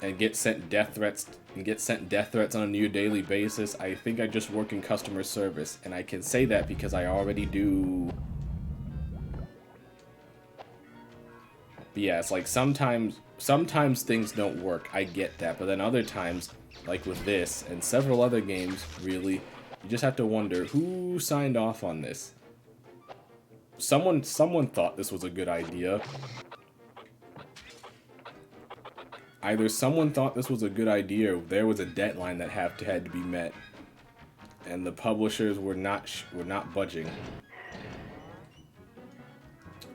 and get sent death threats on a near daily basis, I think I just work in customer service, and I can say that because I already do. But yeah, it's like sometimes things don't work. I get that, but then other times, like with this and several other games, really, you just have to wonder who signed off on this. Someone thought this was a good idea. Either someone thought this was a good idea, or there was a deadline that had to be met, and the publishers were not budging.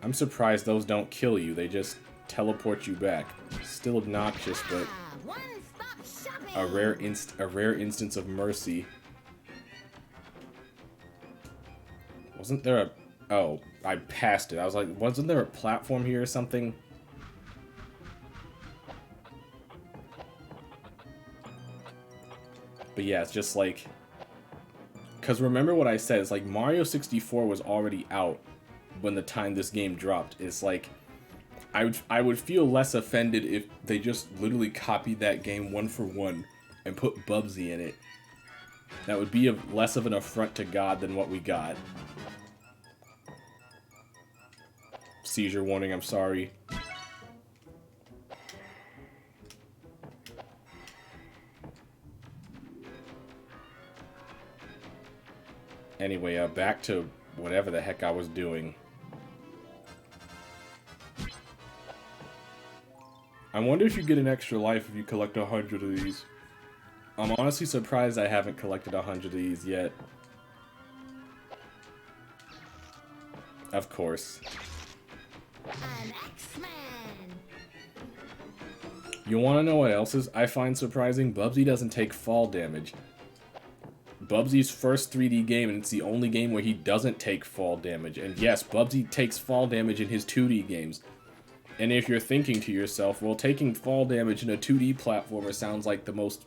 I'm surprised those don't kill you. They just teleport you back. Still obnoxious, but a rare instance of mercy. Wasn't there a... Oh, I passed it. I was like, wasn't there a platform here or something? But yeah, it's just like... Because remember what I said, it's like Mario 64 was already out when the time this game dropped. It's like... I would feel less offended if they just literally copied that game one for one and put Bubsy in it. That would be less of an affront to God than what we got. Seizure warning, I'm sorry. Anyway, back to whatever the heck I was doing. I wonder if you get an extra life if you collect 100 of these. I'm honestly surprised I haven't collected 100 of these yet. Of course. An X-Man. You wanna know what else I find surprising? Bubsy doesn't take fall damage. Bubsy's first 3D game, and it's the only game where he doesn't take fall damage. And yes, Bubsy takes fall damage in his 2D games. And if you're thinking to yourself, well, taking fall damage in a 2D platformer sounds like the most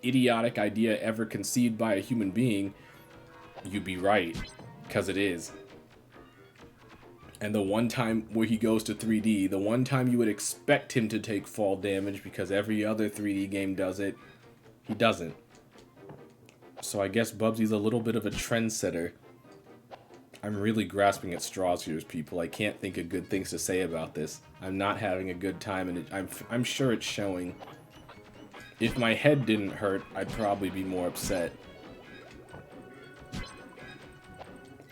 idiotic idea ever conceived by a human being, you'd be right, because it is. And the one time where he goes to 3D, the one time you would expect him to take fall damage because every other 3D game does it, he doesn't. So I guess Bubsy's a little bit of a trendsetter. I'm really grasping at straws here, people. I can't think of good things to say about this. I'm not having a good time, and I'm sure it's showing. If my head didn't hurt, I'd probably be more upset.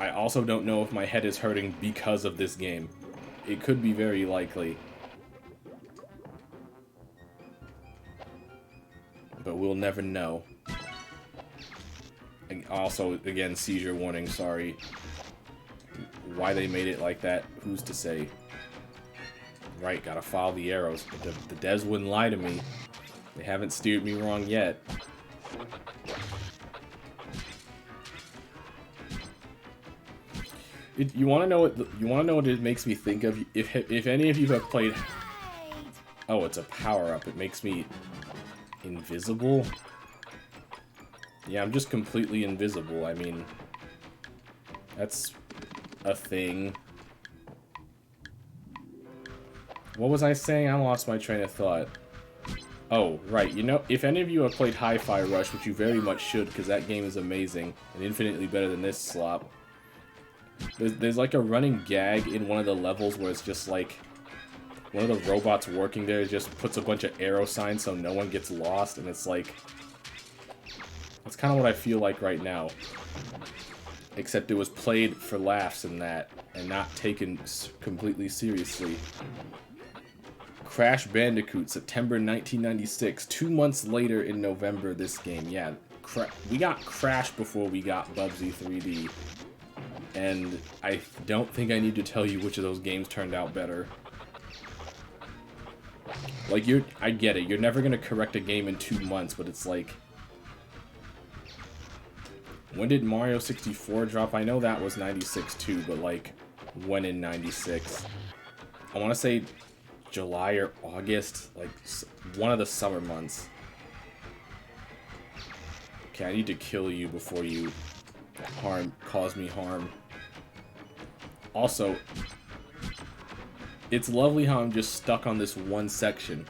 I also don't know if my head is hurting because of this game. It could be very likely. But we'll never know. And also, again, seizure warning, sorry. Why they made it like that, who's to say? Right, gotta follow the arrows. The devs wouldn't lie to me. They haven't steered me wrong yet. You want to know what it makes me think of? If any of you have played... Oh, it's a power-up. It makes me invisible? Yeah, I'm just completely invisible. I mean, that's a thing. What was I saying? I lost my train of thought. Oh, right. You know, if any of you have played Hi-Fi Rush, which you very much should, because that game is amazing and infinitely better than this slop. There's like a running gag in one of the levels where it's just like one of the robots working there just puts a bunch of arrow signs so no one gets lost, and it's like... That's kind of what I feel like right now. Except it was played for laughs and that, and not taken completely seriously. Crash Bandicoot, September 1996. 2 months later in November, this game. Yeah, we got Crash before we got Bubsy 3D. And I don't think I need to tell you which of those games turned out better. Like, I get it. You're never going to correct a game in 2 months, but it's like... When did Mario 64 drop? I know that was 96 too, but like, when in 96? I want to say July or August, like one of the summer months. Okay, I need to kill you before you cause me harm. Also, it's lovely how I'm just stuck on this one section.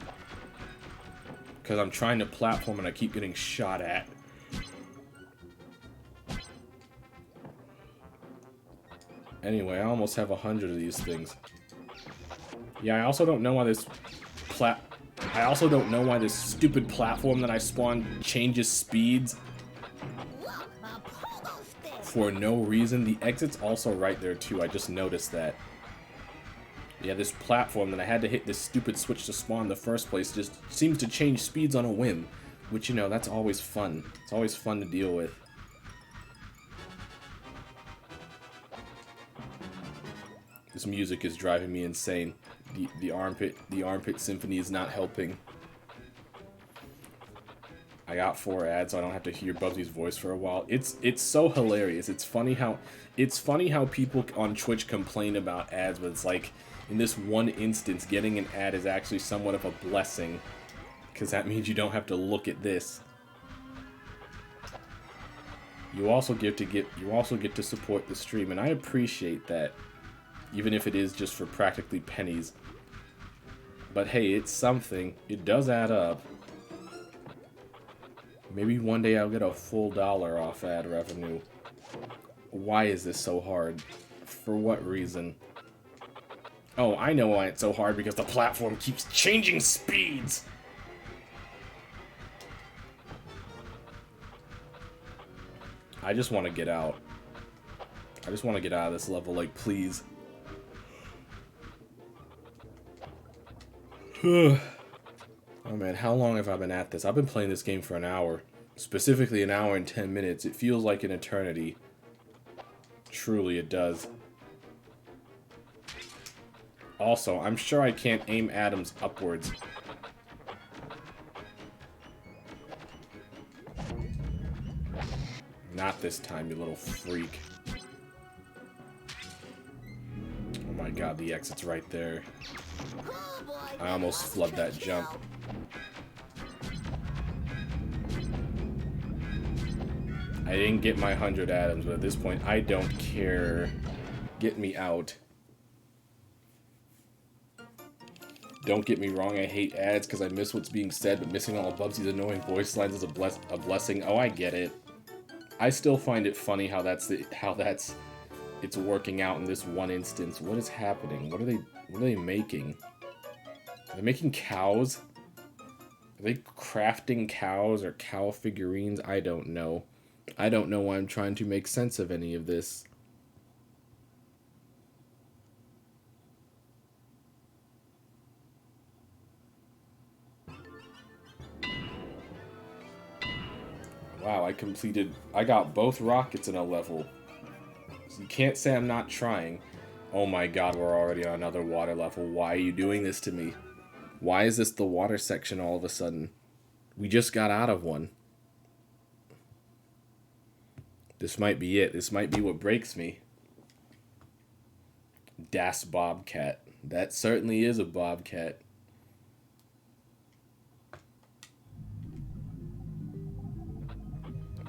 Because I'm trying to platform and I keep getting shot at. Anyway, I almost have 100 of these things. Yeah, I also don't know why this stupid platform that I spawned changes speeds for no reason. The exit's also right there too. I just noticed that. Yeah, this platform that I had to hit this stupid switch to spawn in the first place just seems to change speeds on a whim. Which, you know, that's always fun. It's always fun to deal with. This music is driving me insane. The armpit symphony is not helping. I got 4 ads, so I don't have to hear Bubsy's voice for a while. It's so hilarious. It's funny how people on Twitch complain about ads, but it's like in this one instance, getting an ad is actually somewhat of a blessing, because that means you don't have to look at this. You also get to support the stream, and I appreciate that, even if it is just for practically pennies. But hey, it's something. It does add up. Maybe one day I'll get a full $1 off ad revenue. Why is this so hard? For what reason? Oh, I know why it's so hard, because the platform keeps changing speeds! I just want to get out. I just want to get out of this level, like, please. Oh man, how long have I been at this? I've been playing this game for an hour. Specifically an hour and 10 minutes. It feels like an eternity. Truly it does. Also, I'm sure I can't aim atoms upwards. Not this time, you little freak. Oh my god, the exit's right there. I almost flubbed that jump. I didn't get my 100 atoms, but at this point, I don't care. Get me out. Don't get me wrong, I hate ads because I miss what's being said, but missing all of Bubsy's annoying voice lines is a blessing. Oh, I get it. I still find it funny how it's working out in this one instance. What is happening? What are they making? Are they making cows? Are they crafting cows or cow figurines? I don't know. I don't know why I'm trying to make sense of any of this. Wow, I got both rockets in a level. So you can't say I'm not trying. Oh my god, we're already on another water level. Why are you doing this to me? Why is this the water section all of a sudden? We just got out of one. This might be it. This might be what breaks me. Das Bobcat. That certainly is a bobcat.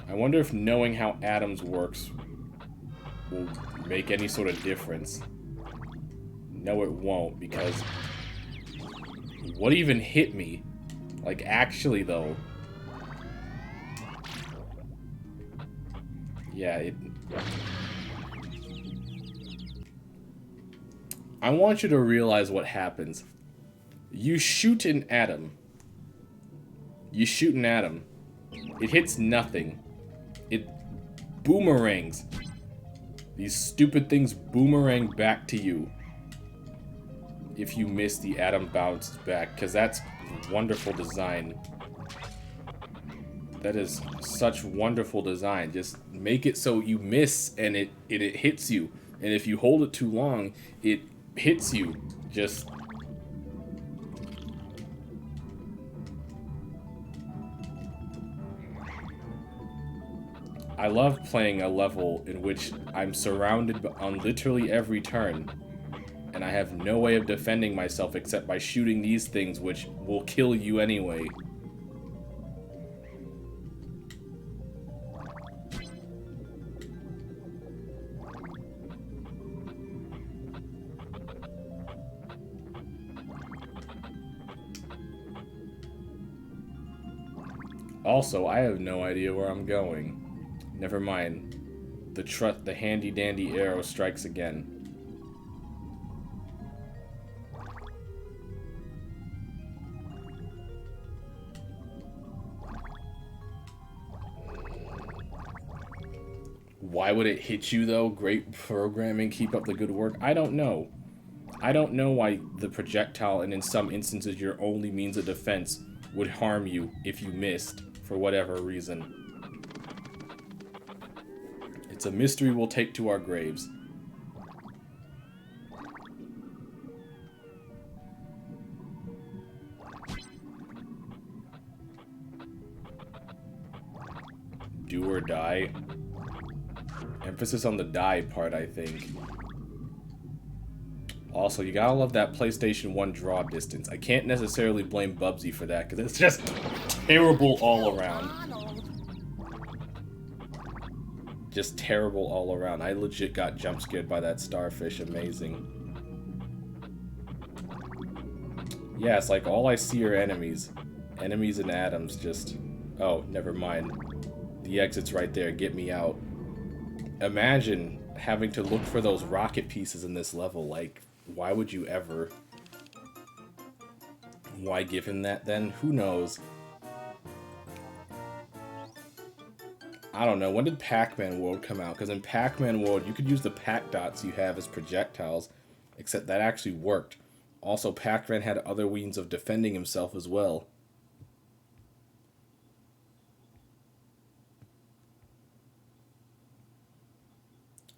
I wonder if knowing how atoms works will make any sort of difference. No, it won't, because what even hit me? Like, actually, though. Yeah, I want you to realize what happens. You shoot an atom. You shoot an atom. It hits nothing. It boomerangs. These stupid things boomerang back to you. If you miss, the atom bounces back, because that's wonderful design. That is such wonderful design. Just make it so you miss and it hits you. And if you hold it too long, it hits you. Just... I love playing a level in which I'm surrounded on literally every turn. And I have no way of defending myself except by shooting these things, which will kill you anyway. Also, I have no idea where I'm going. Never mind. The handy-dandy arrow strikes again. Why would it hit you, though? Great programming, keep up the good work. I don't know. I don't know why the projectile, and in some instances your only means of defense, would harm you if you missed, for whatever reason. It's a mystery we'll take to our graves. Do or die. Emphasis on the die part, I think. Also, you gotta love that PlayStation 1 draw distance. I can't necessarily blame Bubsy for that, because it's just terrible all around. Just terrible all around. I legit got jump scared by that starfish. Amazing. Yeah, it's like all I see are enemies. Enemies and atoms just... Oh, never mind. The exit's right there. Get me out. Imagine having to look for those rocket pieces in this level. Like, why would you ever? Why give him that then? Who knows? I don't know. When did Pac-Man World come out? Because in Pac-Man World, you could use the Pac dots you have as projectiles, except that actually worked. Also, Pac-Man had other means of defending himself as well.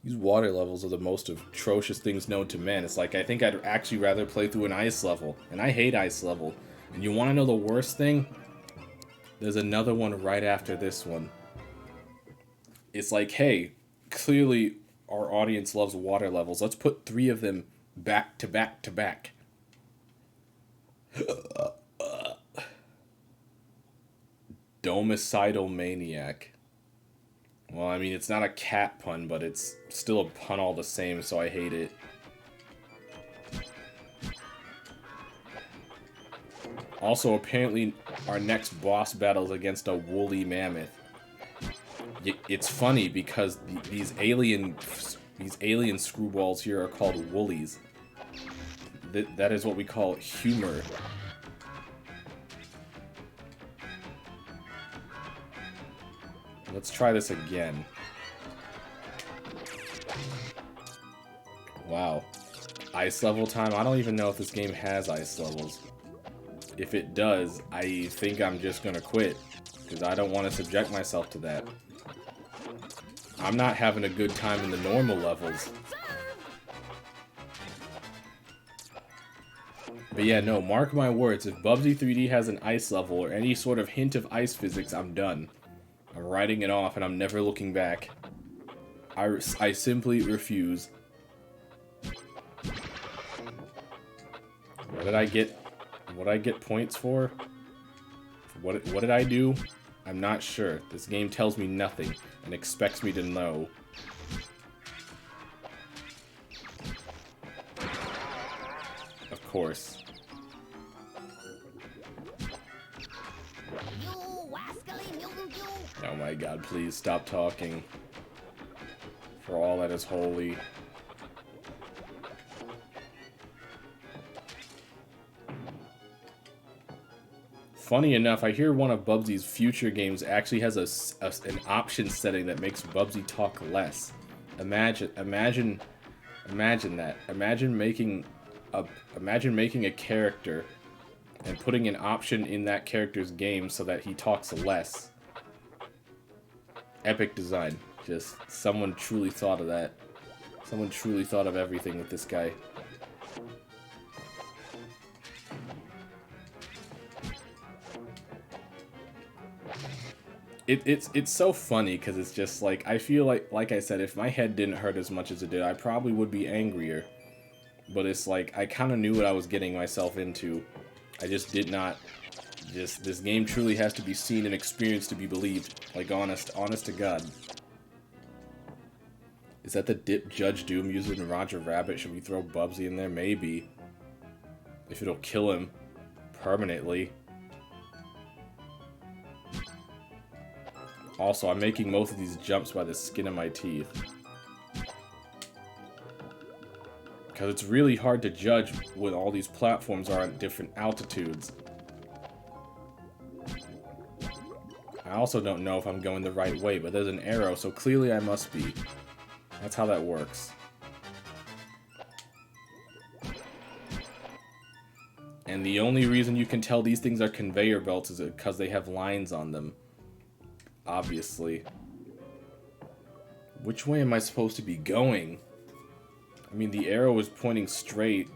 These water levels are the most atrocious things known to man. It's like, I think I'd actually rather play through an ice level. And I hate ice level. And you want to know the worst thing? There's another one right after this one. It's like, hey, clearly our audience loves water levels. Let's put 3 of them back to back to back. Domicidal Maniac. Well, I mean, it's not a cat pun, but it's still a pun all the same, so I hate it. Also, apparently, our next boss battle is against a woolly mammoth. It's funny because these alien screwballs here are called woolies. That is what we call humor. Let's try this again. Wow. Ice level time? I don't even know if this game has ice levels. If it does, I think I'm just gonna quit. Because I don't want to subject myself to that. I'm not having a good time in the normal levels. But yeah, no, mark my words. If Bubsy 3D has an ice level or any sort of hint of ice physics, I'm done. I'm writing it off and I'm never looking back. I simply refuse. What did I get points for? What did I do? I'm not sure. This game tells me nothing and expects me to know. Of course. Oh my god, please stop talking. For all that is holy. Funny enough, I hear one of Bubsy's future games actually has an option setting that makes Bubsy talk less. Imagine that. Imagine making a character and putting an option in that character's game so that he talks less. Epic design. Just someone truly thought of that. Someone truly thought of everything with this guy. It's so funny because it's just like, I feel like I said, if my head didn't hurt as much as it did, I probably would be angrier. But it's like, I kind of knew what I was getting myself into. I just did not. This game truly has to be seen and experienced to be believed. Like, honest to God. Is that the dip Judge Doom uses in Roger Rabbit? Should we throw Bubsy in there? Maybe. If it'll kill him permanently. Also, I'm making most of these jumps by the skin of my teeth. Because it's really hard to judge when all these platforms are at different altitudes. I also don't know if I'm going the right way, but there's an arrow, so clearly I must be. That's how that works. And the only reason you can tell these things are conveyor belts is because they have lines on them. Obviously. Which way am I supposed to be going? I mean, the arrow is pointing straight.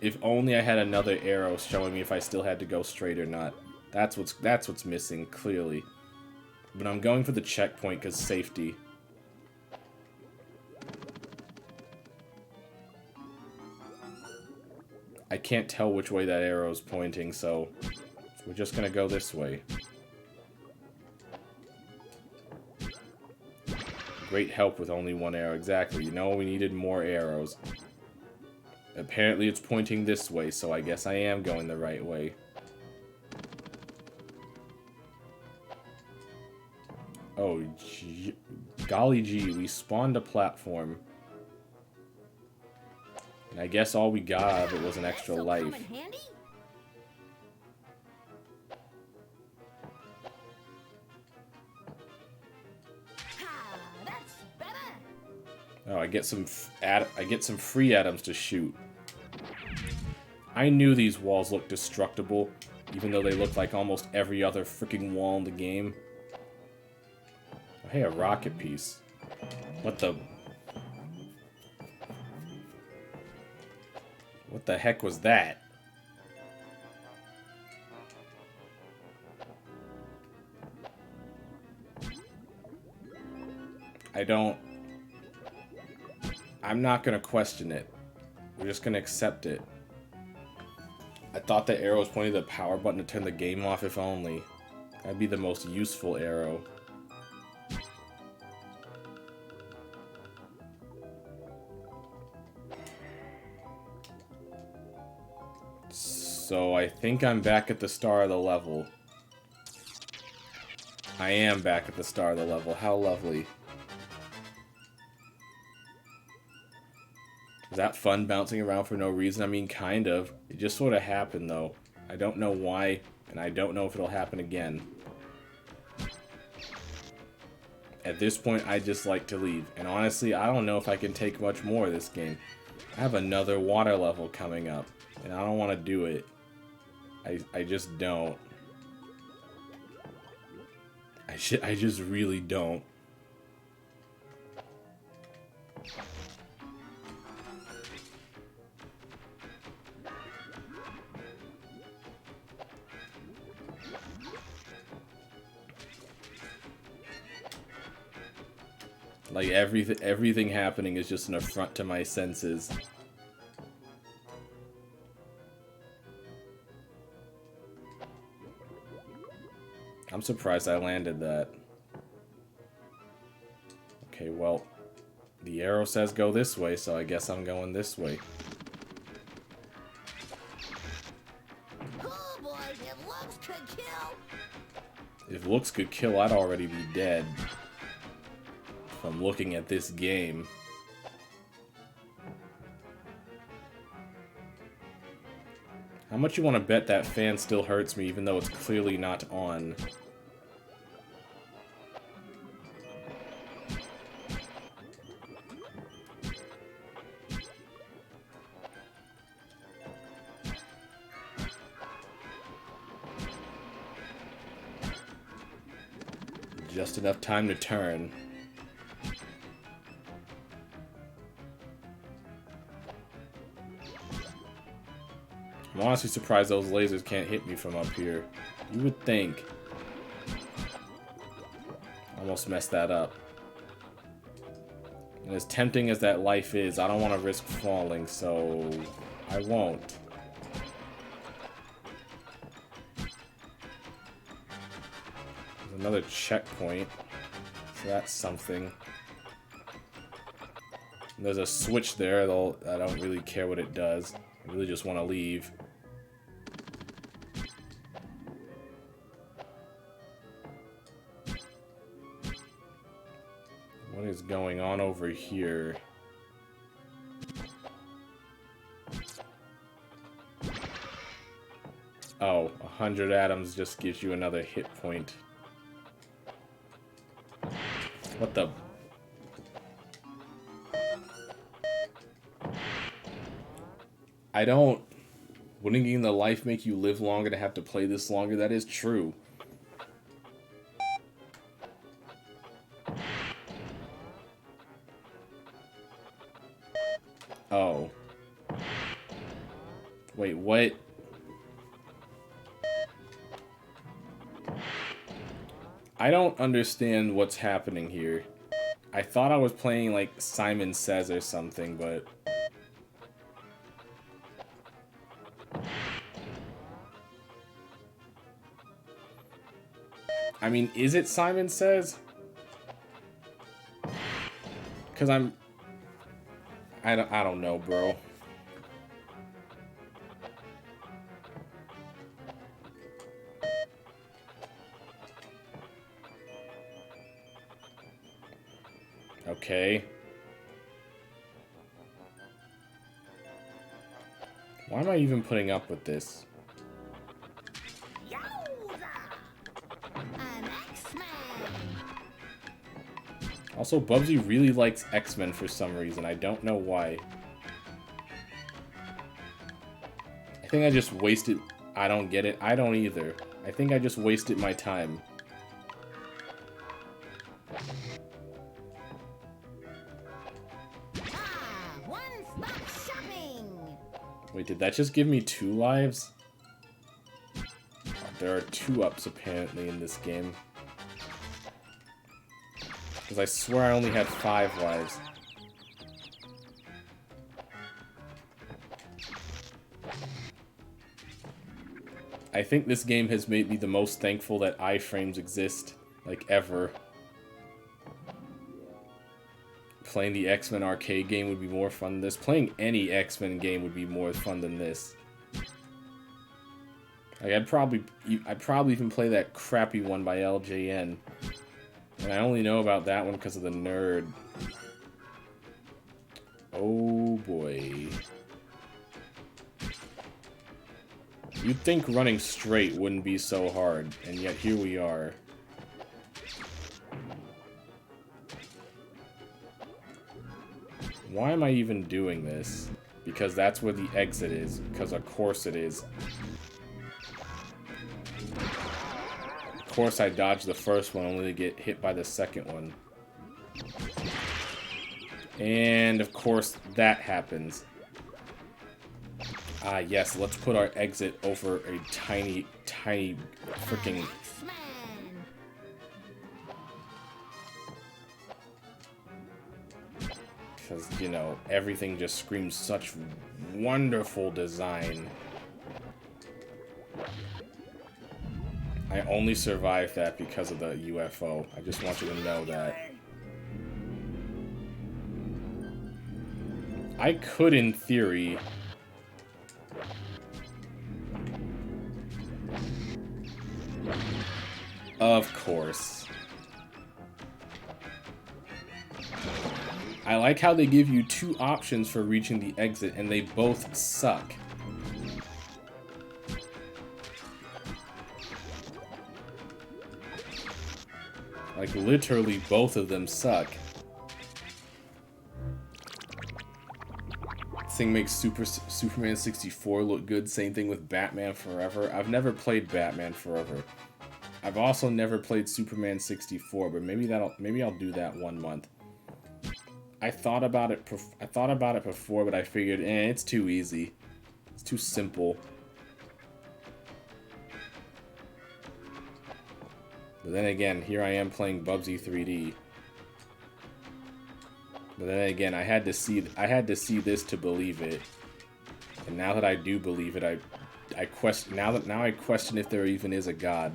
If only I had another arrow showing me if I still had to go straight or not. That's what's missing, clearly. But I'm going for the checkpoint because safety. I can't tell which way that arrow is pointing, so we're just gonna go this way. Great help with only one arrow. Exactly. You know, we needed more arrows. Apparently it's pointing this way, so I guess I am going the right way. Oh, golly gee, we spawned a platform. And I guess all we got out of it was an extra life. Oh, I get some free atoms to shoot. I knew these walls looked destructible, even though they look like almost every other freaking wall in the game. Oh, hey, a rocket piece. What the heck was that? I'm not gonna question it. We're just gonna accept it. I thought the arrow was pointing to the power button to turn the game off, if only. That'd be the most useful arrow. So I think I'm back at the start of the level. I am back at the start of the level. How lovely. Was that fun bouncing around for no reason? I mean, kind of. It just sort of happened, though. I don't know why, and I don't know if it'll happen again. At this point, I just like to leave. And honestly, I don't know if I can take much more of this game. I have another water level coming up, and I don't want to do it. I just don't. I just really don't. Like, everything happening is just an affront to my senses. I'm surprised I landed that. Okay, well, the arrow says go this way, so I guess I'm going this way. Oh boy, if looks could kill. If looks could kill, I'd already be dead. From looking at this game. How much you want to bet that fan still hurts me even though it's clearly not on? Just enough time to turn. I'm honestly surprised those lasers can't hit me from up here. You would think. Almost messed that up. And as tempting as that life is, I don't want to risk falling, so I won't. There's another checkpoint, so that's something. And there's a switch there, though I don't really care what it does. I really just want to leave. What is going on over here? Oh, 100 atoms just gives you another hit point. What the? I don't... Wouldn't getting the life make you live longer to have to play this longer? That is true. Oh. Wait, what? I don't understand what's happening here. I thought I was playing like Simon Says or something, but... I mean, is it Simon Says? Because I don't know, bro. Okay. Why am I even putting up with this? Also, Bubsy really likes X-Men for some reason. I don't know why. I think I just wasted... I don't get it. I don't either. I think I just wasted my time. Wait, did that just give me 2 lives? There are 2 ups apparently in this game. Because I swear I only had 5 lives. I think this game has made me the most thankful that iframes exist, like, ever. Playing the X-Men arcade game would be more fun than this. Playing any X-Men game would be more fun than this. Like, I'd probably even play that crappy one by LJN. And I only know about that one because of the nerd. Oh boy. You'd think running straight wouldn't be so hard, and yet here we are. Why am I even doing this? Because that's where the exit is. Because of course it is. Of course I dodged the first one only to get hit by the second one. And of course that happens. Ah yes, let's put our exit over a tiny, tiny freaking... Because, you know, everything just screams such wonderful design. I only survived that because of the UFO. I just want you to know that. I could, in theory... Of course. I like how they give you 2 options for reaching the exit, and they both suck. Like, literally, both of them suck. This thing makes Superman 64 look good. Same thing with Batman Forever. I've never played Batman Forever. I've also never played Superman 64, but maybe I'll do that one month. I thought about it before, but I figured, it's too easy. It's too simple. But then again, here I am playing Bubsy 3D. But then again, I had to see this to believe it. And now that I do believe it, I question if there even is a god.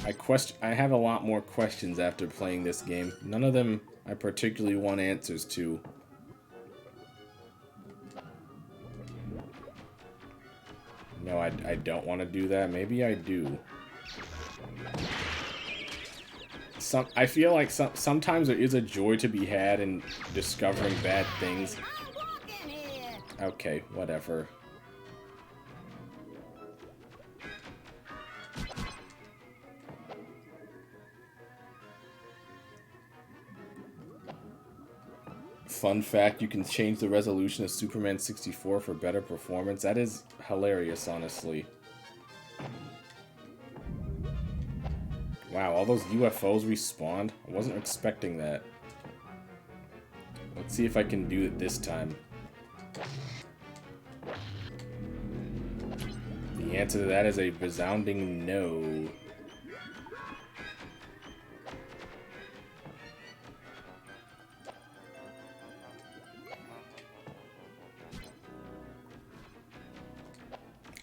I have a lot more questions after playing this game. None of them I particularly want answers to. No, I don't want to do that. Maybe I do. I feel like sometimes there is a joy to be had in discovering bad things. Okay, whatever. fun fact, you can change the resolution of Superman 64 for better performance. That is hilarious, honestly. Wow, all those UFOs respawned? I wasn't expecting that. Let's see if I can do it this time. The answer to that is a resounding no.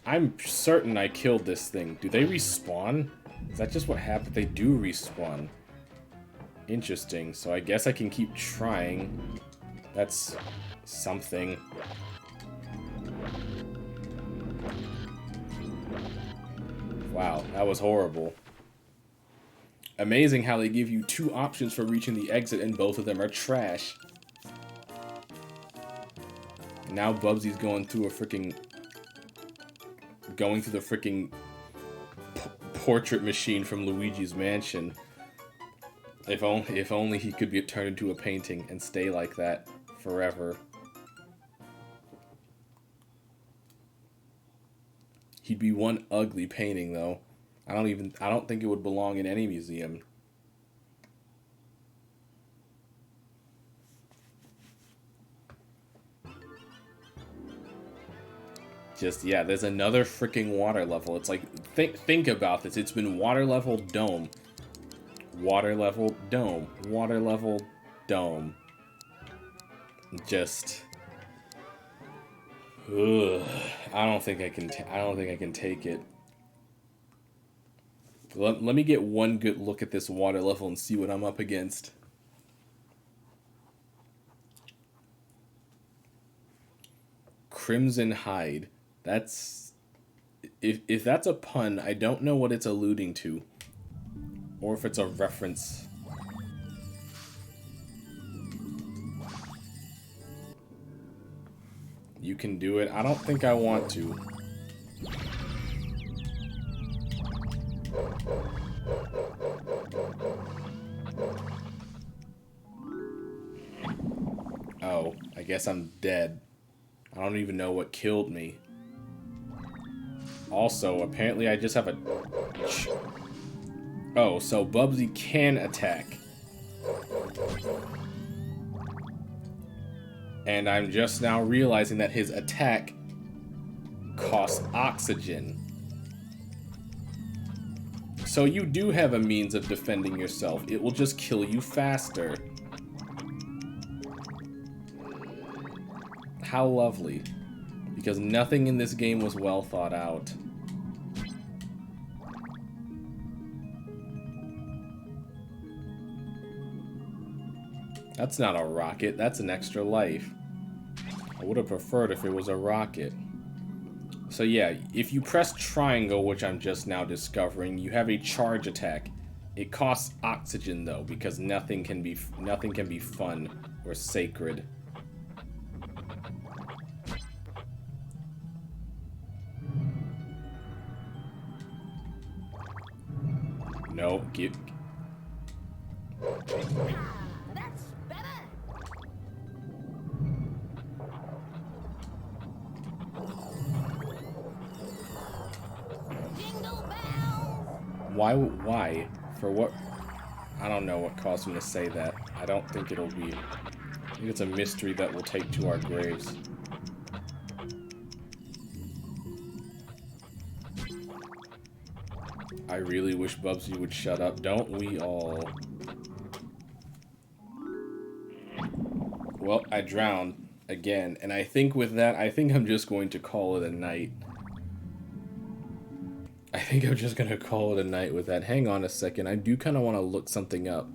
I'm certain I killed this thing. Do they respawn? Is that just what happened? They do respawn. Interesting. So I guess I can keep trying. That's something. Wow, that was horrible. Amazing how they give you 2 options for reaching the exit and both of them are trash. Now Bubsy's going through a freaking... going through the freaking portrait machine from Luigi's Mansion. If only he could be turned into a painting and stay like that forever. He'd be one ugly painting, though. I don't think it would belong in any museum. Just, yeah, there's another freaking water level. It's like, think about this. It's been water level dome. Water level dome. Water level dome. Just... ugh. I don't think I can take it. Let me get one good look at this water level and see what I'm up against. Crimson Hide. That's... If that's a pun, I don't know what it's alluding to. Or if it's a reference. You can do it. I don't think I want to. Oh, I guess I'm dead. I don't even know what killed me. Also, apparently I just have a... oh, so Bubsy can attack. And I'm just now realizing that his attack costs oxygen. So you do have a means of defending yourself. It will just kill you faster. How lovely. Because nothing in this game was well thought out. That's not a rocket, that's an extra life. I would have preferred if it was a rocket. So yeah, if you press triangle, which I'm just now discovering, you have a charge attack. It costs oxygen though, because nothing can be fun or sacred. Nope, get... That's better. Jingle bells. Why? For what? I don't know what caused him to say that. I don't think it'll be... I think it's a mystery that we'll take to our graves. I really wish Bubsy would shut up. Don't we all? Well, I drowned again. And I think with that, I think I'm just going to call it a night. I think I'm just going to call it a night with that. Hang on a second. I do kind of want to look something up.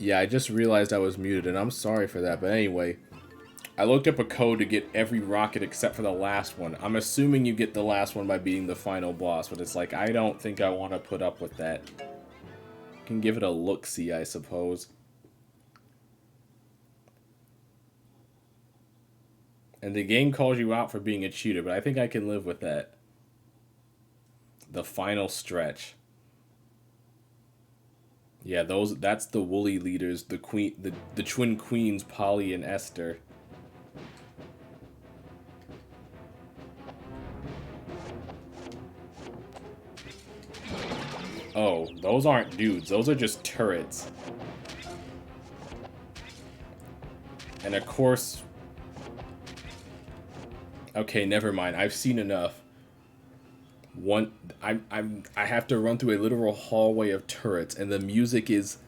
Yeah, I just realized I was muted, and I'm sorry for that. But anyway, I looked up a code to get every rocket except for the last one. I'm assuming you get the last one by beating the final boss, but it's like, I don't think I want to put up with that. Can give it a look-see, I suppose. And the game calls you out for being a cheater, but I think I can live with that. The final stretch. Yeah, that's the woolly leaders, the twin queens, Polly and Esther. Oh, those aren't dudes, those are just turrets. And of course... Okay, never mind, I've seen enough. I have to run through a literal hallway of turrets, and the music is...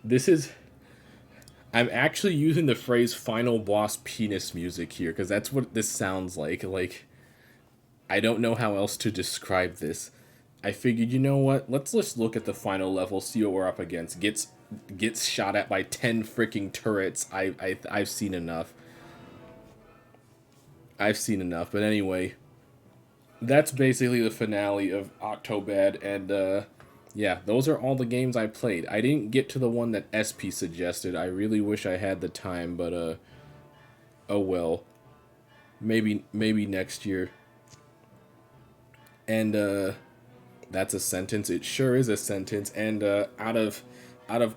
This is... I'm actually using the phrase final boss penis music here, because that's what this sounds like. Like, I don't know how else to describe this. I figured, you know what? Let's just look at the final level, see what we're up against. Gets shot at by 10 freaking turrets. I've seen enough. I've seen enough. But anyway, that's basically the finale of Octobad, and yeah, those are all the games I played. I didn't get to the one that SP suggested. I really wish I had the time, but oh well. Maybe next year. And that's a sentence. It sure is a sentence. And out of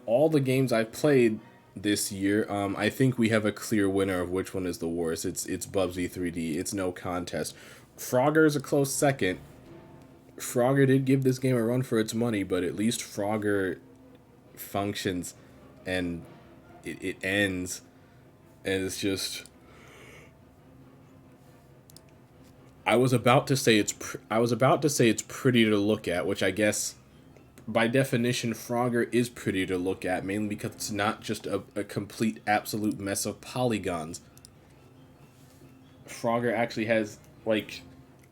all the games I've played this year, I think we have a clear winner of which one is the worst. It's Bubsy 3D. It's no contest. Frogger is a close second. Frogger did give this game a run for its money, but at least Frogger functions and it ends, and it's just... I was about to say it's pretty to look at, which I guess by definition Frogger is pretty to look at, mainly because it's not just a complete absolute mess of polygons. Frogger actually has like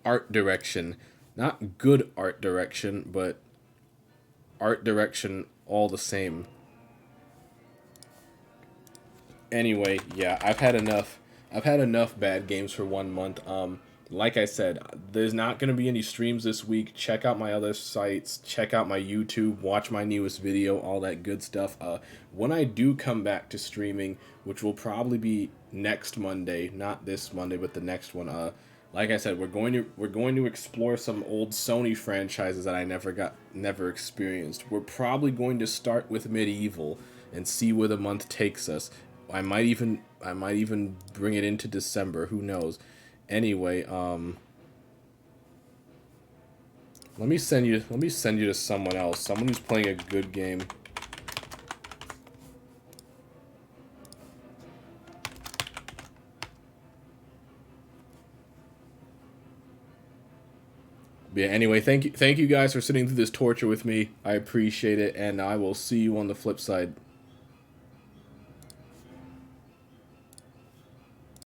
art direction. Not good art direction, but art direction all the same. Anyway, yeah, I've had enough. I've had enough bad games for 1 month. Like I said, there's not going to be any streams this week. Check out my other sites. Check out my YouTube. Watch my newest video. All that good stuff. When I do come back to streaming, which will probably be next Monday, not this Monday, but the next one. Like I said, we're going to explore some old Sony franchises that I never experienced. We're probably going to start with Medieval and see where the month takes us. I might even bring it into December. Who knows? Anyway, let me send you to someone else. Someone who's playing a good game. But yeah, anyway, thank you guys for sitting through this torture with me. I appreciate it, and I will see you on the flip side.